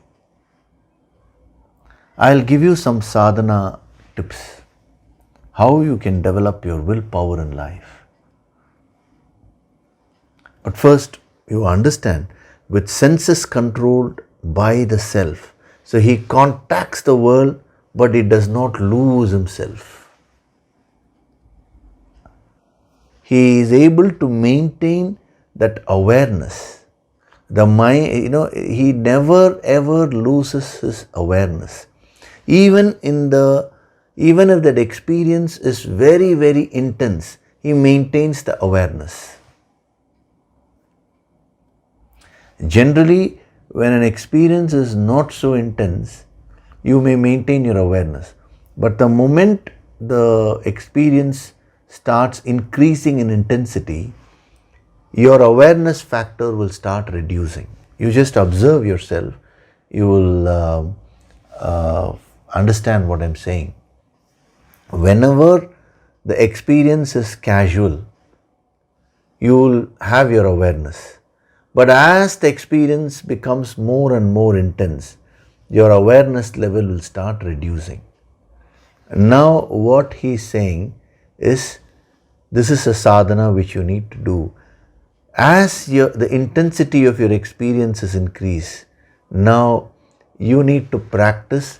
I'll give you some sadhana tips, how you can develop your willpower in life. But first, you understand, with senses controlled by the self, so he contacts the world, but he does not lose himself. He is able to maintain that awareness. The mind, he never ever loses his awareness. Even if that experience is very, very intense, he maintains the awareness. Generally, when an experience is not so intense, you may maintain your awareness. But the moment the experience starts increasing in intensity, your awareness factor will start reducing. You just observe yourself, you will understand what I'm saying. Whenever the experience is casual, you will have your awareness. But as the experience becomes more and more intense, your awareness level will start reducing. Now what he's saying is, this is a sadhana which you need to do. As the intensity of your experiences increase, now you need to practice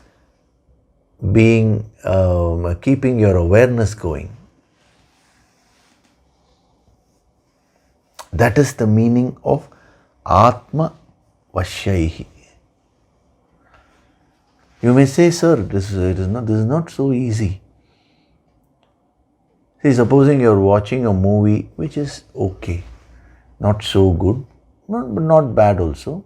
keeping your awareness going. That is the meaning of Atma Vashyaihi. You may say, sir, this is not so easy. See, supposing you are watching a movie which is okay, not so good, but not bad also.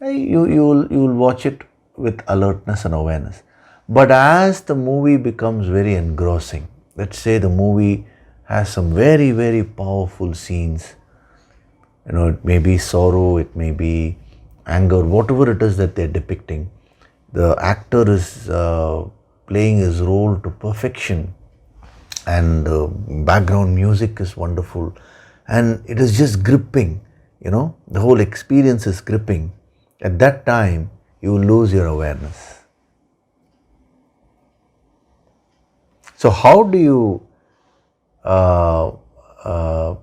You will watch it with alertness and awareness. But as the movie becomes very engrossing, let's say the movie has some very, very powerful scenes. It may be sorrow, it may be anger, whatever it is that they're depicting. The actor is playing his role to perfection, and background music is wonderful, and it is just gripping, the whole experience is gripping. At that time, you will lose your awareness. So how do you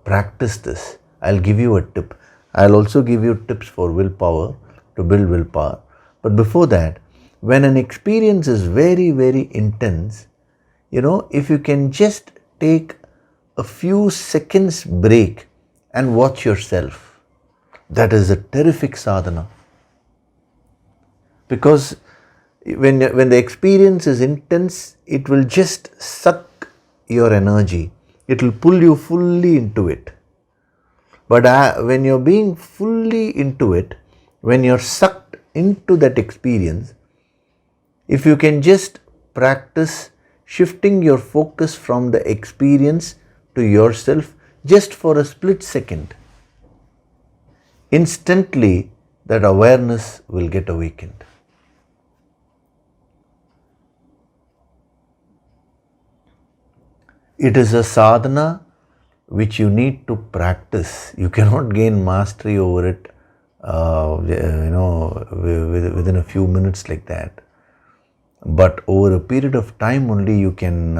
practice this? I'll give you a tip. I'll also give you tips for willpower, to build willpower. But before that, when an experience is very, very intense, if you can just take a few seconds break and watch yourself, that is a terrific sadhana. Because when the experience is intense, it will just suck your energy. It will pull you fully into it. But when you're being fully into it, when you're sucked into that experience, if you can just practice shifting your focus from the experience to yourself just for a split second, instantly that awareness will get awakened. It is a sadhana which you need to practice. You cannot gain mastery over it, within a few minutes like that. But over a period of time only you can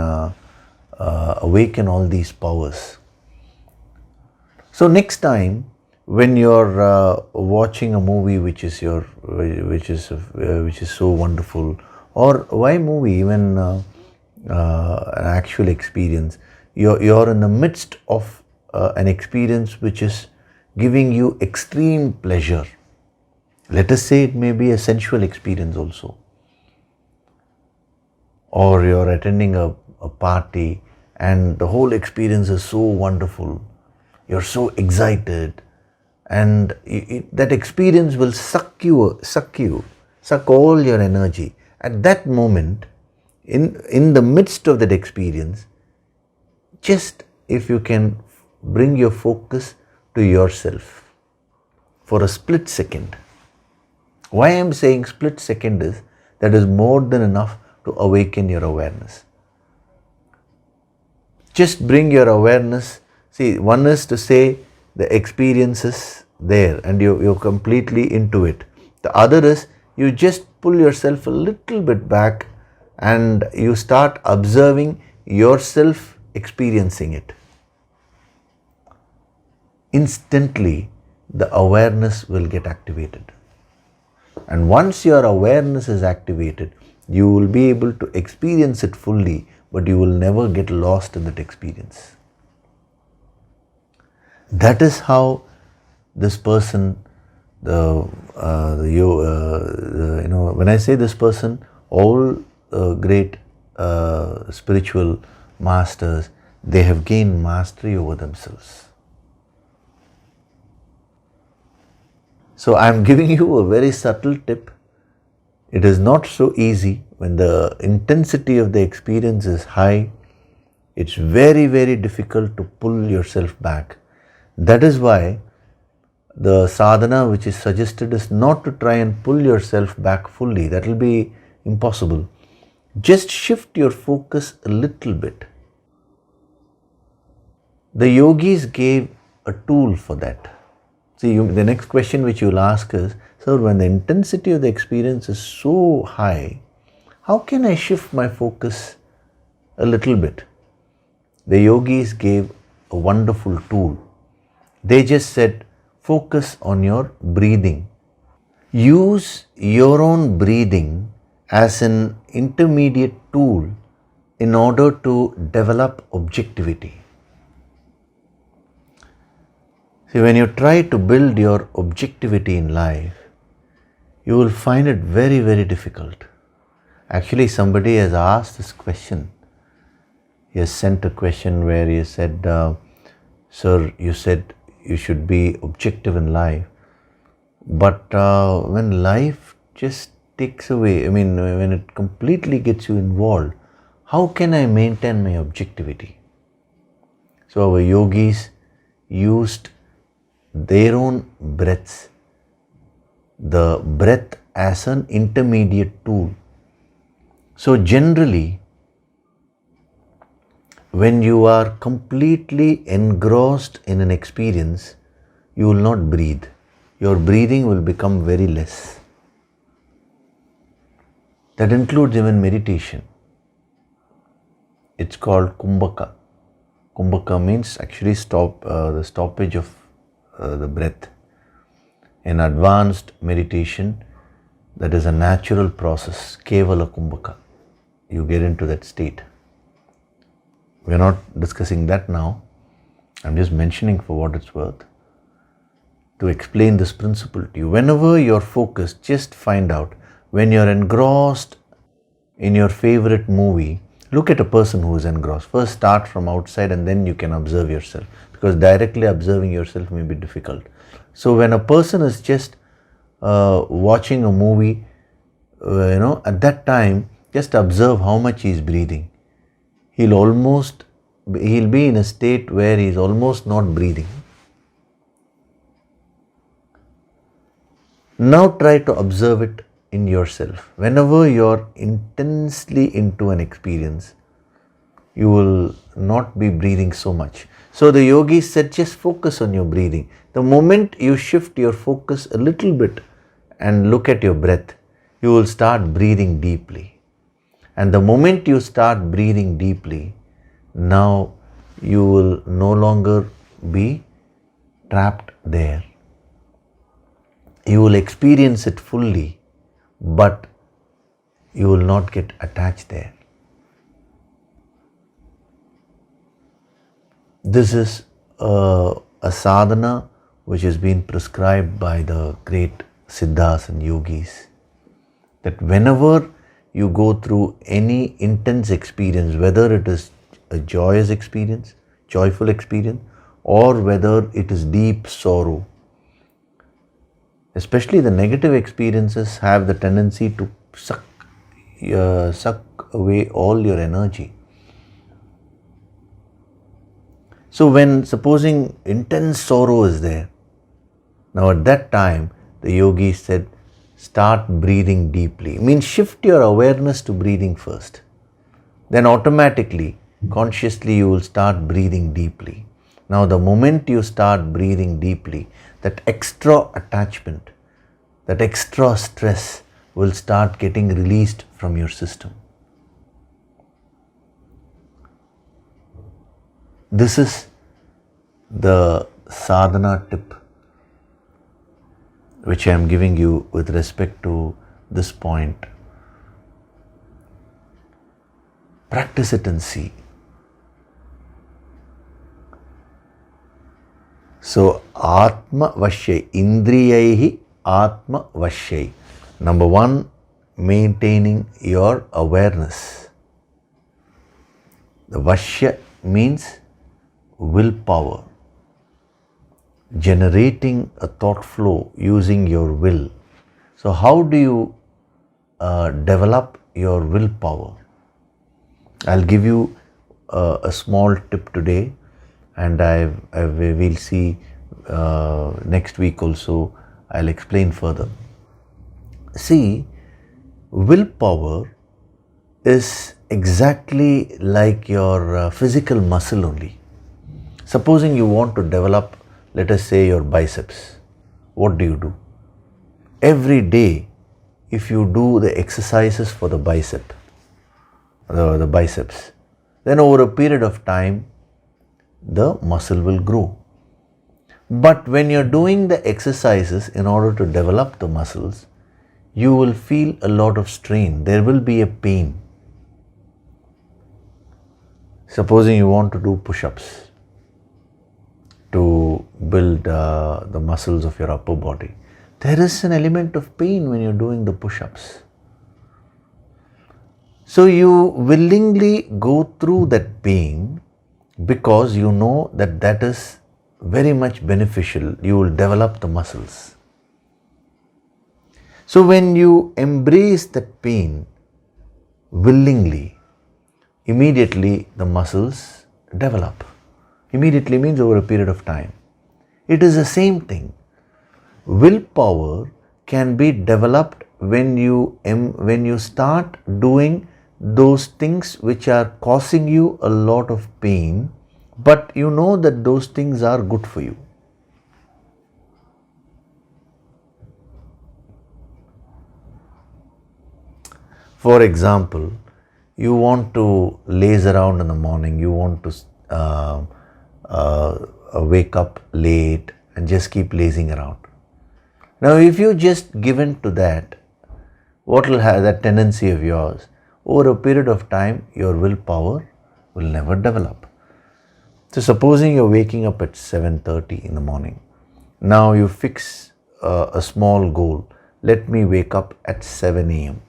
awaken all these powers. So next time when you're watching a movie which is so wonderful, or why movie, even an actual experience, you're in the midst of an experience which is giving you extreme pleasure. Let us say it may be a sensual experience also. Or you're attending a party and the whole experience is so wonderful. You're so excited, and that experience will suck all your energy. At that moment, in the midst of that experience, just if you can bring your focus to yourself for a split second. Why I'm saying split second is, that is more than enough to awaken your awareness. Just bring your awareness. See, one is to say the experience is there and you're completely into it. The other is you just pull yourself a little bit back and you start observing yourself experiencing it. Instantly, the awareness will get activated. And once your awareness is activated, you will be able to experience it fully, but you will never get lost in that experience. That is how this person, when I say this person, all great spiritual masters, they have gained mastery over themselves. So I am giving you a very subtle tip It is not so easy when the intensity of the experience is high. It's very, very difficult to pull yourself back. That is why the sadhana which is suggested is not to try and pull yourself back fully. That will be impossible. Just shift your focus a little bit. The yogis gave a tool for that. See, the next question which you will ask is, sir, when the intensity of the experience is so high, how can I shift my focus a little bit? The yogis gave a wonderful tool. They just said, focus on your breathing. Use your own breathing as an intermediate tool in order to develop objectivity. See, when you try to build your objectivity in life, you will find it very, very difficult. Actually, somebody has asked this question. He has sent a question where he said, sir, you said you should be objective in life. But when life just takes away, when it completely gets you involved, how can I maintain my objectivity? So our yogis used their own breaths, the breath as an intermediate tool. So generally, when you are completely engrossed in an experience, you will not breathe. Your breathing will become very less. That includes even meditation. It's called kumbhaka. Kumbhaka means actually the stoppage of the breath. In advanced meditation, that is a natural process, kevala kumbhaka. You get into that state. We are not discussing that now. I'm just mentioning for what it's worth to explain this principle to you. Whenever you're focused, just find out when you're engrossed in your favorite movie, look at a person who is engrossed. First start from outside and then you can observe yourself, because directly observing yourself may be difficult. So when a person is just watching a movie, at that time, just observe how much he is breathing. He'll be in a state where he is almost not breathing. Now try to observe it in yourself. Whenever you're intensely into an experience, you will not be breathing so much. So the yogis said, just focus on your breathing. The moment you shift your focus a little bit and look at your breath, you will start breathing deeply. And the moment you start breathing deeply, now you will no longer be trapped there. You will experience it fully, but you will not get attached there. This is a sadhana which has been prescribed by the great siddhas and yogis, that whenever you go through any intense experience, whether it is a joyous experience, joyful experience, or whether it is deep sorrow, especially the negative experiences have the tendency to suck away all your energy. So when supposing intense sorrow is there, now at that time the yogi said, start breathing deeply. It means shift your awareness to breathing first. Then automatically, consciously you will start breathing deeply. Now the moment you start breathing deeply, that extra attachment, that extra stress will start getting released from your system. This is the sadhana tip which I am giving you with respect to this point. Practice it and see. So, Atma Vashyai, Indriyaihi Atma Vashyai. Number one, maintaining your awareness. The Vashya means willpower. Generating a thought flow using your will. So how do you develop your willpower. I'll give you a small tip today, and we'll see next week also. I'll explain further. See, willpower is exactly like your physical muscle only. Supposing you want to develop, let us say, your biceps. What do? Every day, if you do the exercises for the biceps, then over a period of time, the muscle will grow. But when you're doing the exercises in order to develop the muscles, you will feel a lot of strain. There will be a pain. Supposing you want to do push-ups to build the muscles of your upper body, there is an element of pain when you're doing the push-ups. So you willingly go through that pain because you know that that is very much beneficial. You will develop the muscles. So when you embrace that pain willingly, immediately the muscles develop. Immediately means over a period of time. It is the same thing. Willpower can be developed when you start doing those things which are causing you a lot of pain, but you know that those things are good for you. For example, you want to laze around in the morning, you want to wake up late and just keep lazing around. Now, if you just give in to that, what will have that tendency of yours? Over a period of time, your willpower will never develop. So, supposing you're waking up at 7:30 in the morning. Now, you fix a small goal. Let me wake up at 7 a.m.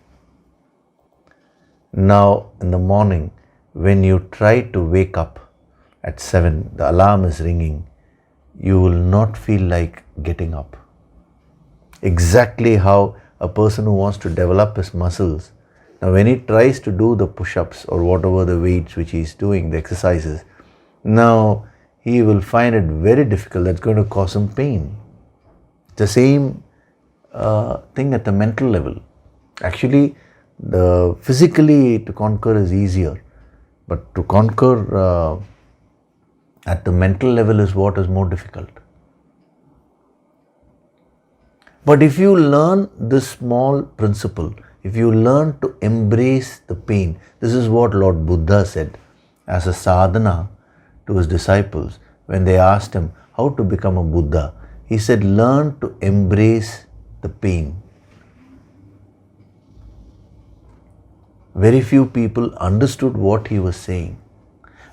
Now, in the morning, when you try to wake up at 7, the alarm is ringing, you will not feel like getting up. Exactly how a person who wants to develop his muscles, now when he tries to do the push-ups or whatever the weights which he is doing, the exercises, now he will find it very difficult. That's going to cause him pain. The same thing at the mental level. Actually, the physically to conquer is easier, but to conquer at the mental level is what is more difficult. But if you learn this small principle, if you learn to embrace the pain, this is what Lord Buddha said as a sadhana to his disciples when they asked him how to become a Buddha. He said, learn to embrace the pain. Very few people understood what he was saying.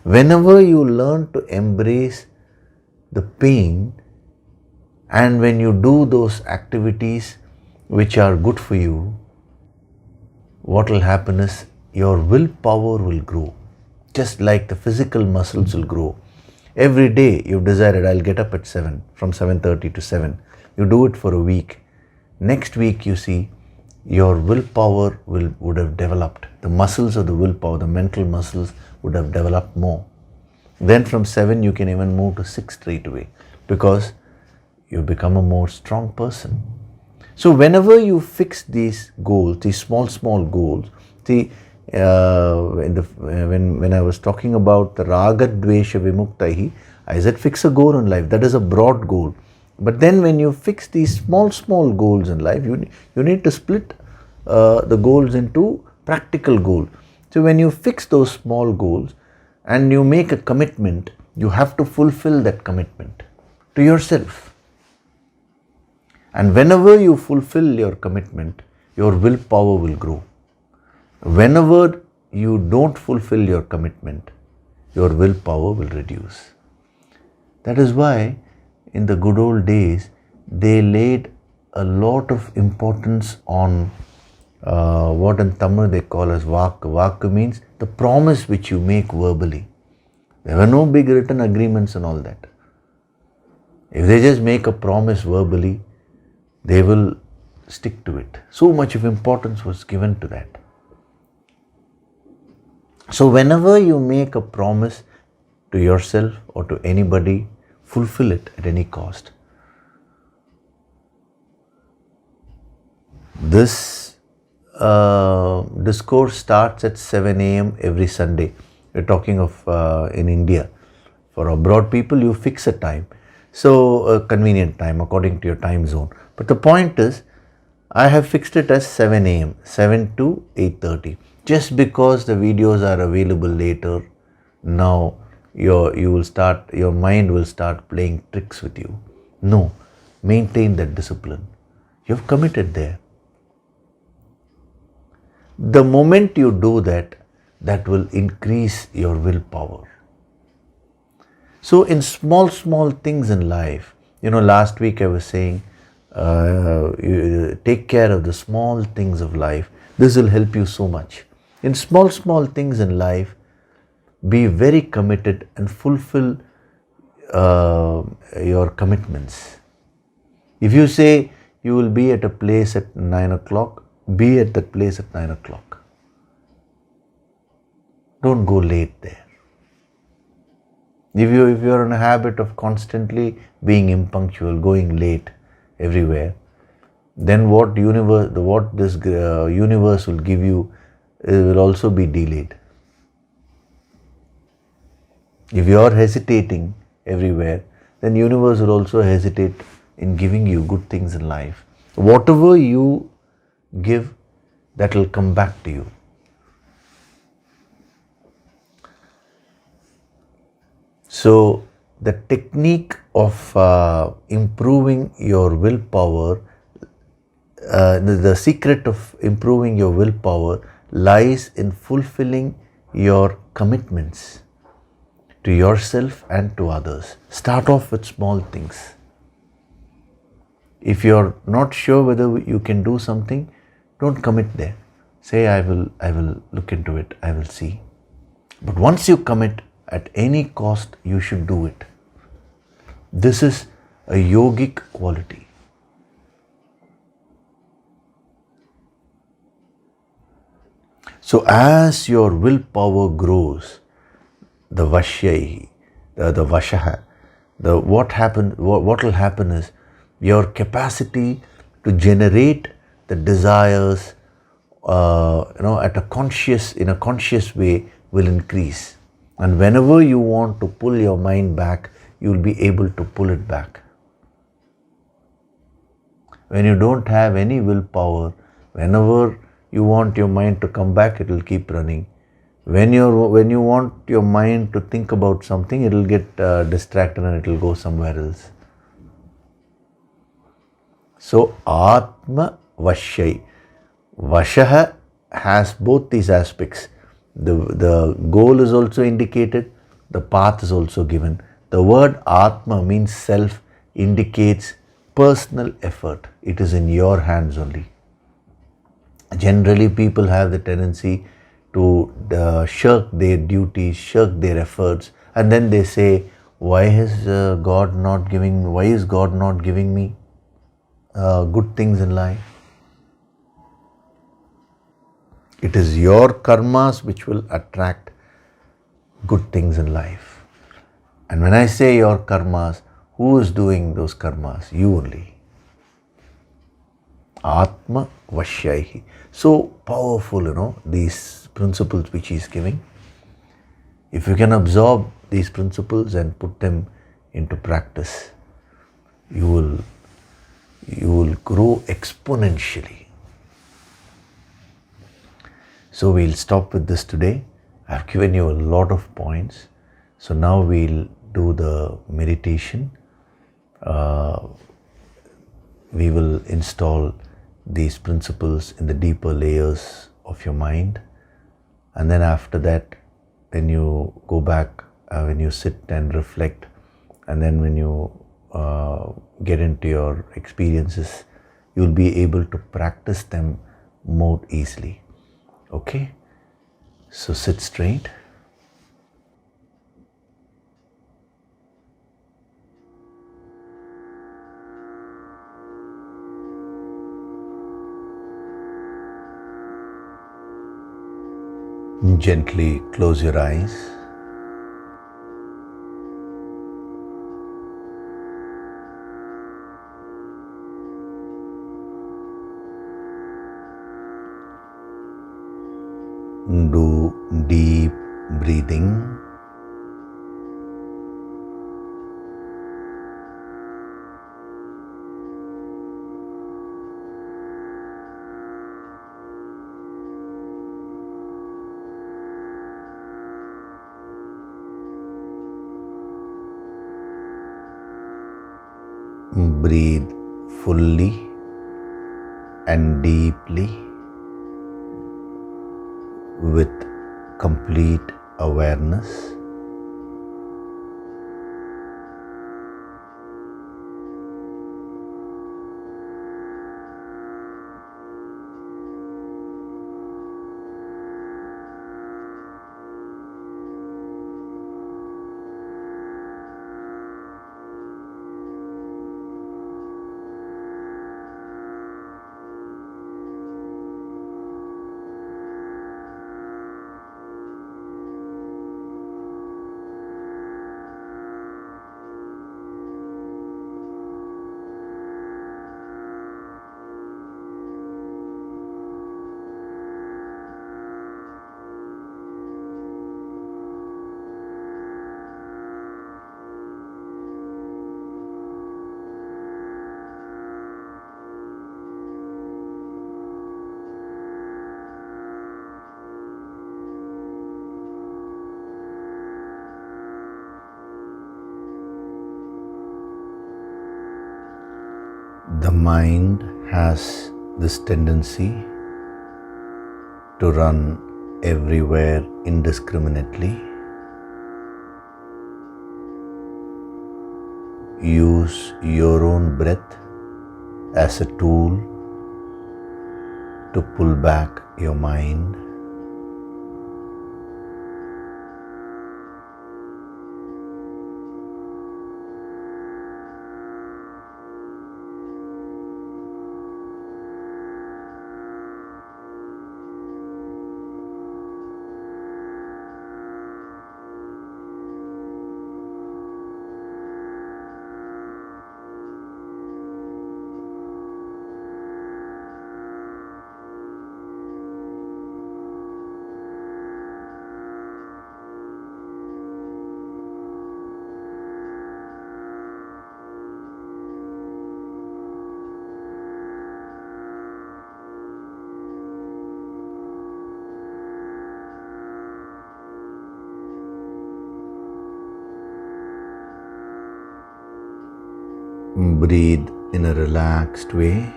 Whenever you learn to embrace the pain, and when you do those activities which are good for you, what will happen is your willpower will grow. Just like the physical muscles will grow. Every day you've decided, I'll get up at 7, from 7:30 to 7. You do it for a week. Next week you see your willpower would have developed. The muscles of the willpower, the mental muscles would have developed more. Then from 7 you can even move to 6 straight away because you become a more strong person. So whenever you fix these goals, these small goals, see, when I was talking about the raga dvesha vimuktahi, I said fix a goal in life. That is a broad goal. But then when you fix these small goals in life, you need to split the goals into practical goals. So when you fix those small goals and you make a commitment, you have to fulfill that commitment to yourself. And whenever you fulfill your commitment, your willpower will grow. Whenever you don't fulfill your commitment, your willpower will reduce. That is why in the good old days, they laid a lot of importance on what in Tamil they call as vaka. Vaka means the promise which you make verbally. There were no big written agreements and all that. If they just make a promise verbally, they will stick to it. So much of importance was given to that. So whenever you make a promise to yourself or to anybody, fulfill it at any cost. This discourse starts at 7 a.m. every Sunday. We're talking of in India. For abroad people, you fix a time. So a convenient time according to your time zone. But the point is, I have fixed it as 7 a.m. 7 to 8:30. Just because the videos are available later, now your mind will start playing tricks with you. No, maintain that discipline. You've committed there. The moment you do that, that will increase your willpower. So in small things in life, last week I was saying, you take care of the small things of life. This will help you so much. In small things in life, be very committed and fulfill your commitments. If you say you will be at a place at 9 o'clock, be at that place at 9 o'clock. Don't go late there. If you're in a habit of constantly being impunctual, going late everywhere, then what this universe will give you will also be delayed. If you are hesitating everywhere, then universe will also hesitate in giving you good things in life. Whatever you give, that will come back to you. So the technique of improving your willpower, the secret of improving your willpower lies in fulfilling your commitments to yourself and to others. Start off with small things. If you're not sure whether you can do something, don't commit there. Say, I will look into it, I will see. But once you commit, at any cost, you should do it. This is a yogic quality. So as your willpower grows, the vashyai, the vashaha, what will happen is your capacity to generate the desires, in a conscious way will increase. And whenever you want to pull your mind back, you will be able to pull it back. When you don't have any willpower, whenever you want your mind to come back, it will keep running. When you want your mind to think about something, it will get distracted and it will go somewhere else. So Atma Vashyai. Vashaha has both these aspects. The goal is also indicated, the path is also given. The word Atma means self, indicates personal effort. It is in your hands only. Generally, people have the tendency to shirk their duties, shirk their efforts, and then they say, why is God not giving me good things in life? It is your karmas which will attract good things in life. And when I say your karmas, who is doing those karmas? You only. Atma Vashyaihi. So powerful, these principles which he is giving. If you can absorb these principles and put them into practice, you will grow exponentially. So we'll stop with this today. I've given you a lot of points. So now we'll do the meditation. We will install these principles in the deeper layers of your mind. And then after that, when you go back, when you sit and reflect, and then when you get into your experiences, you'll be able to practice them more easily. Okay? So sit straight. Gently close your eyes. Do deep breathing. Breathe fully and deeply with complete awareness. The mind has this tendency to run everywhere indiscriminately. Use your own breath as a tool to pull back your mind. Breathe in a relaxed way,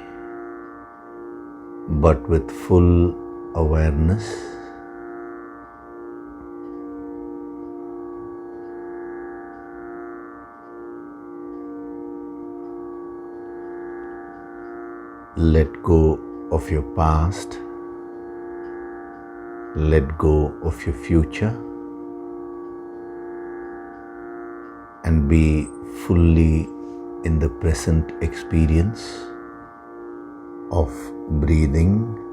but with full awareness. Let go of your past. Let go of your future. And be fully in the present experience of breathing.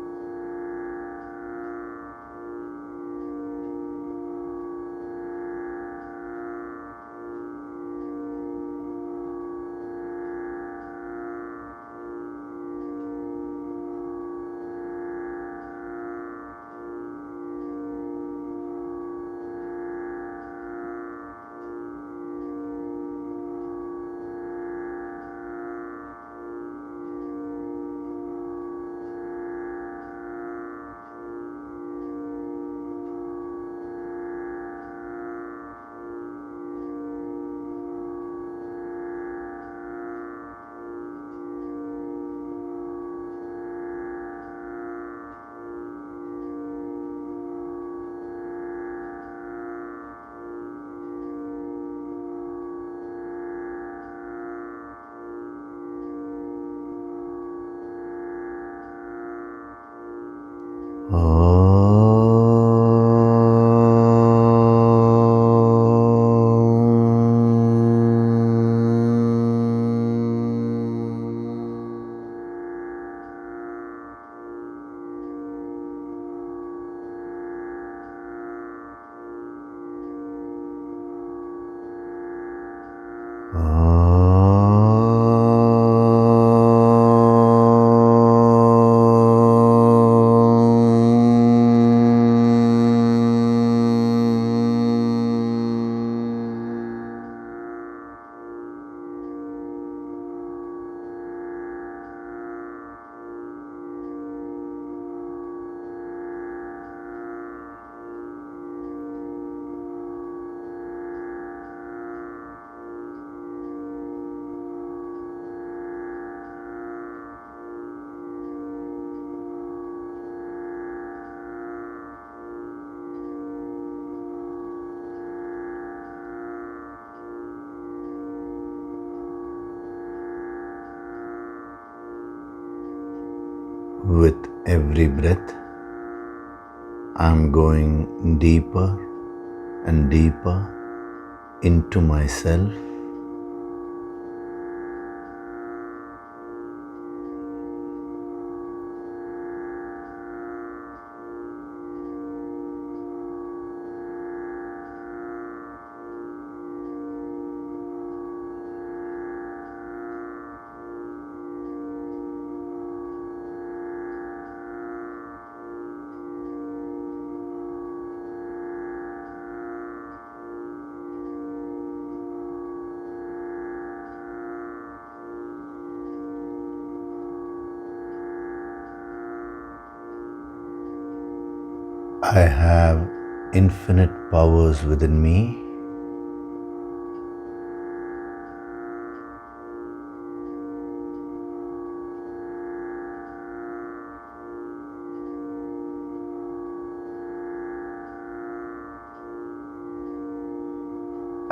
With every breath, I'm going deeper and deeper into myself. I have infinite powers within me.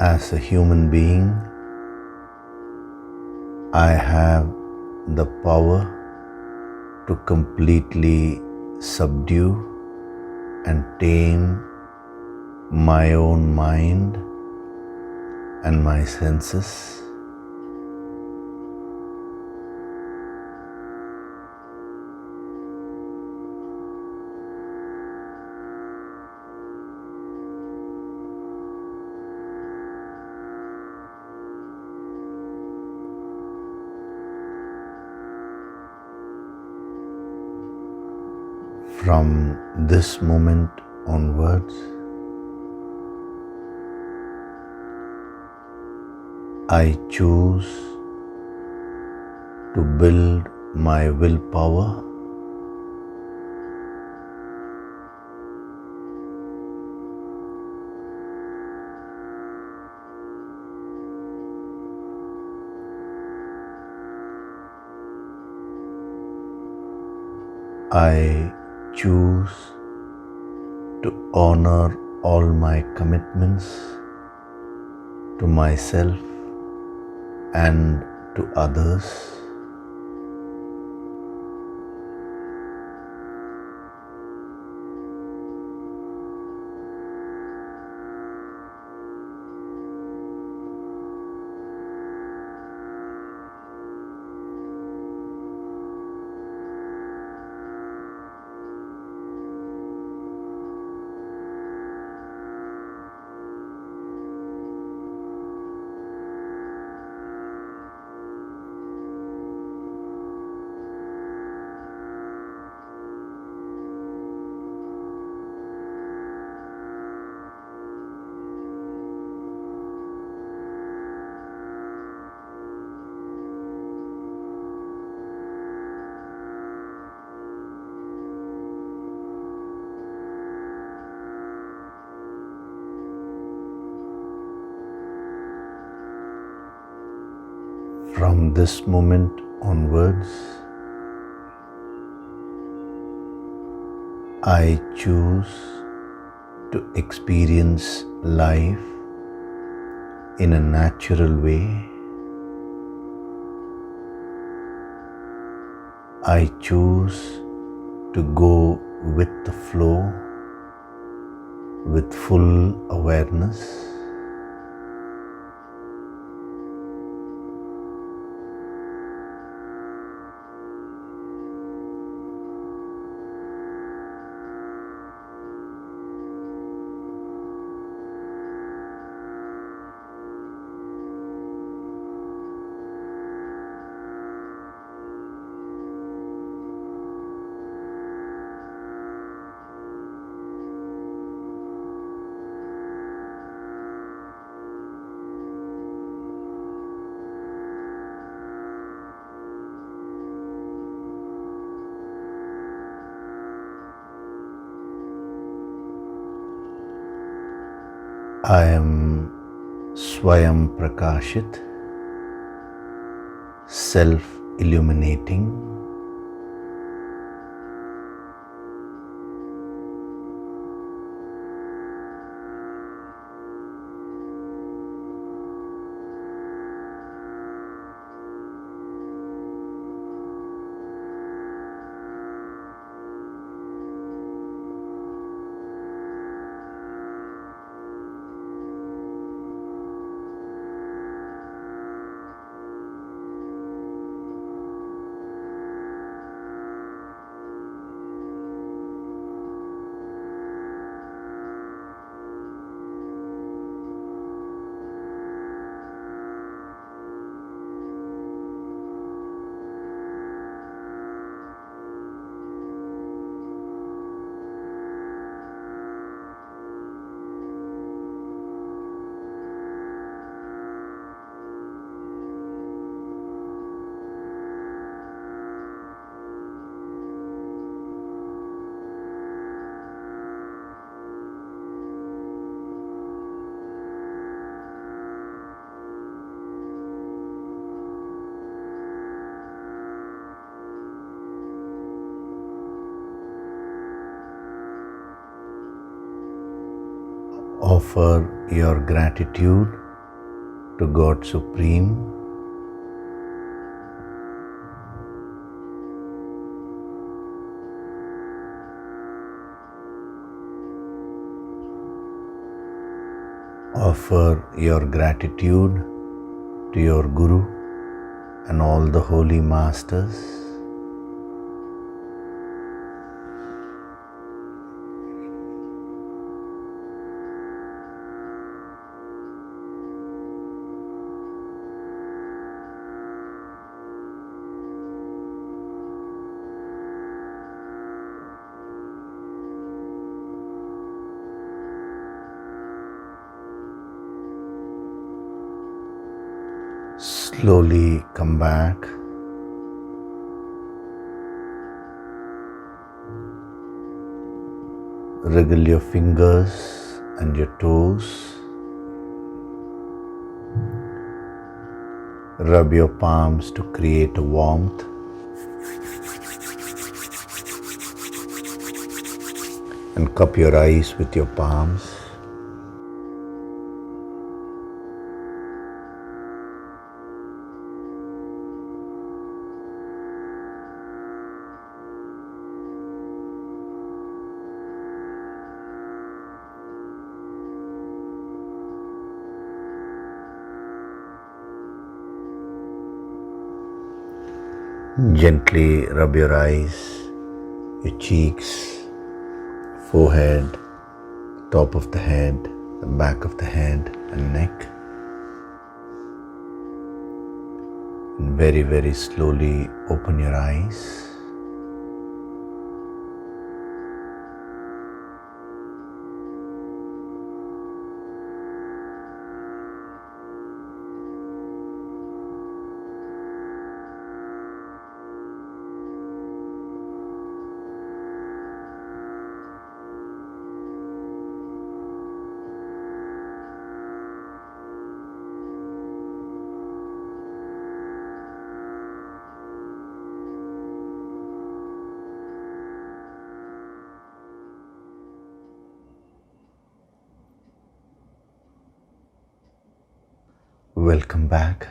As a human being, I have the power to completely subdue and tame my own mind and my senses. From this moment onwards, I choose to build my willpower I choose to honor all my commitments to myself and to others. From this moment onwards, I choose to experience life in a natural way. I choose to go with the flow with full awareness. I am Swayam Prakashit, self-illuminating. Offer your gratitude to God Supreme. Offer your gratitude to your Guru and all the holy masters. Slowly come back. Wriggle your fingers and your toes. Rub your palms to create a warmth. And cup your eyes with your palms. Gently rub your eyes, your cheeks, forehead, top of the head, the back of the head and neck. And very, very slowly open your eyes. Welcome back.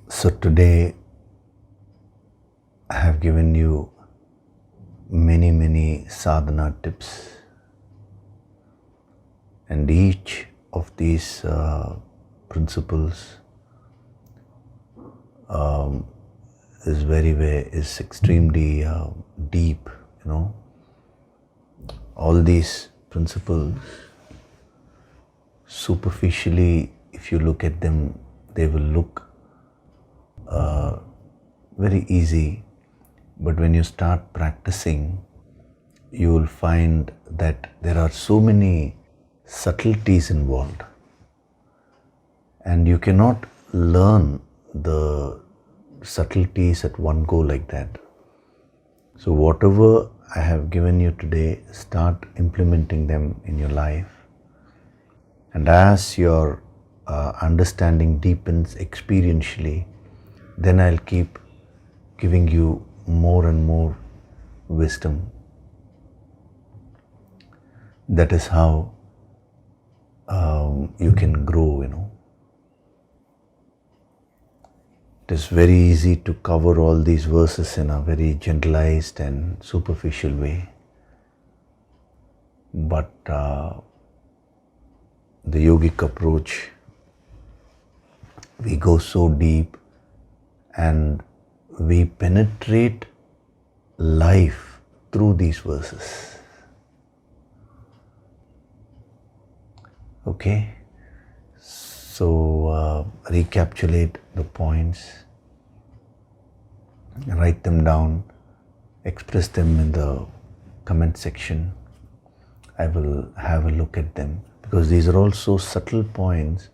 So today I have given you many sadhana tips, and each of these principles is extremely deep. All these principles, superficially, if you look at them, they will look very easy, but when you start practicing, you will find that there are so many subtleties involved, and you cannot learn the subtleties at one go like that. So whatever I have given you today, start implementing them in your life, and as your understanding deepens experientially, then I'll keep giving you more and more wisdom. That is how you can grow, It is very easy to cover all these verses in a very generalized and superficial way. But the yogic approach, we go so deep and we penetrate life through these verses. Okay? So recapitulate the points, write them down, express them in the comment section. I will have a look at them, because these are also subtle points,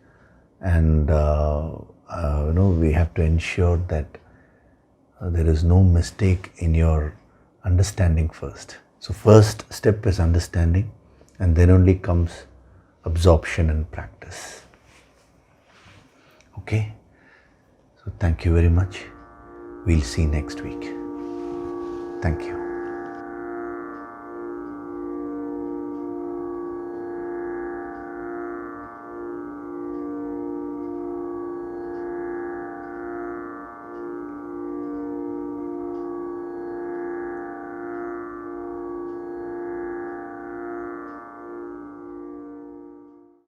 and we have to ensure that there is no mistake in your understanding first. So first step is understanding, and then only comes absorption and practice. Okay? So thank you very much. We'll see next week. Thank you.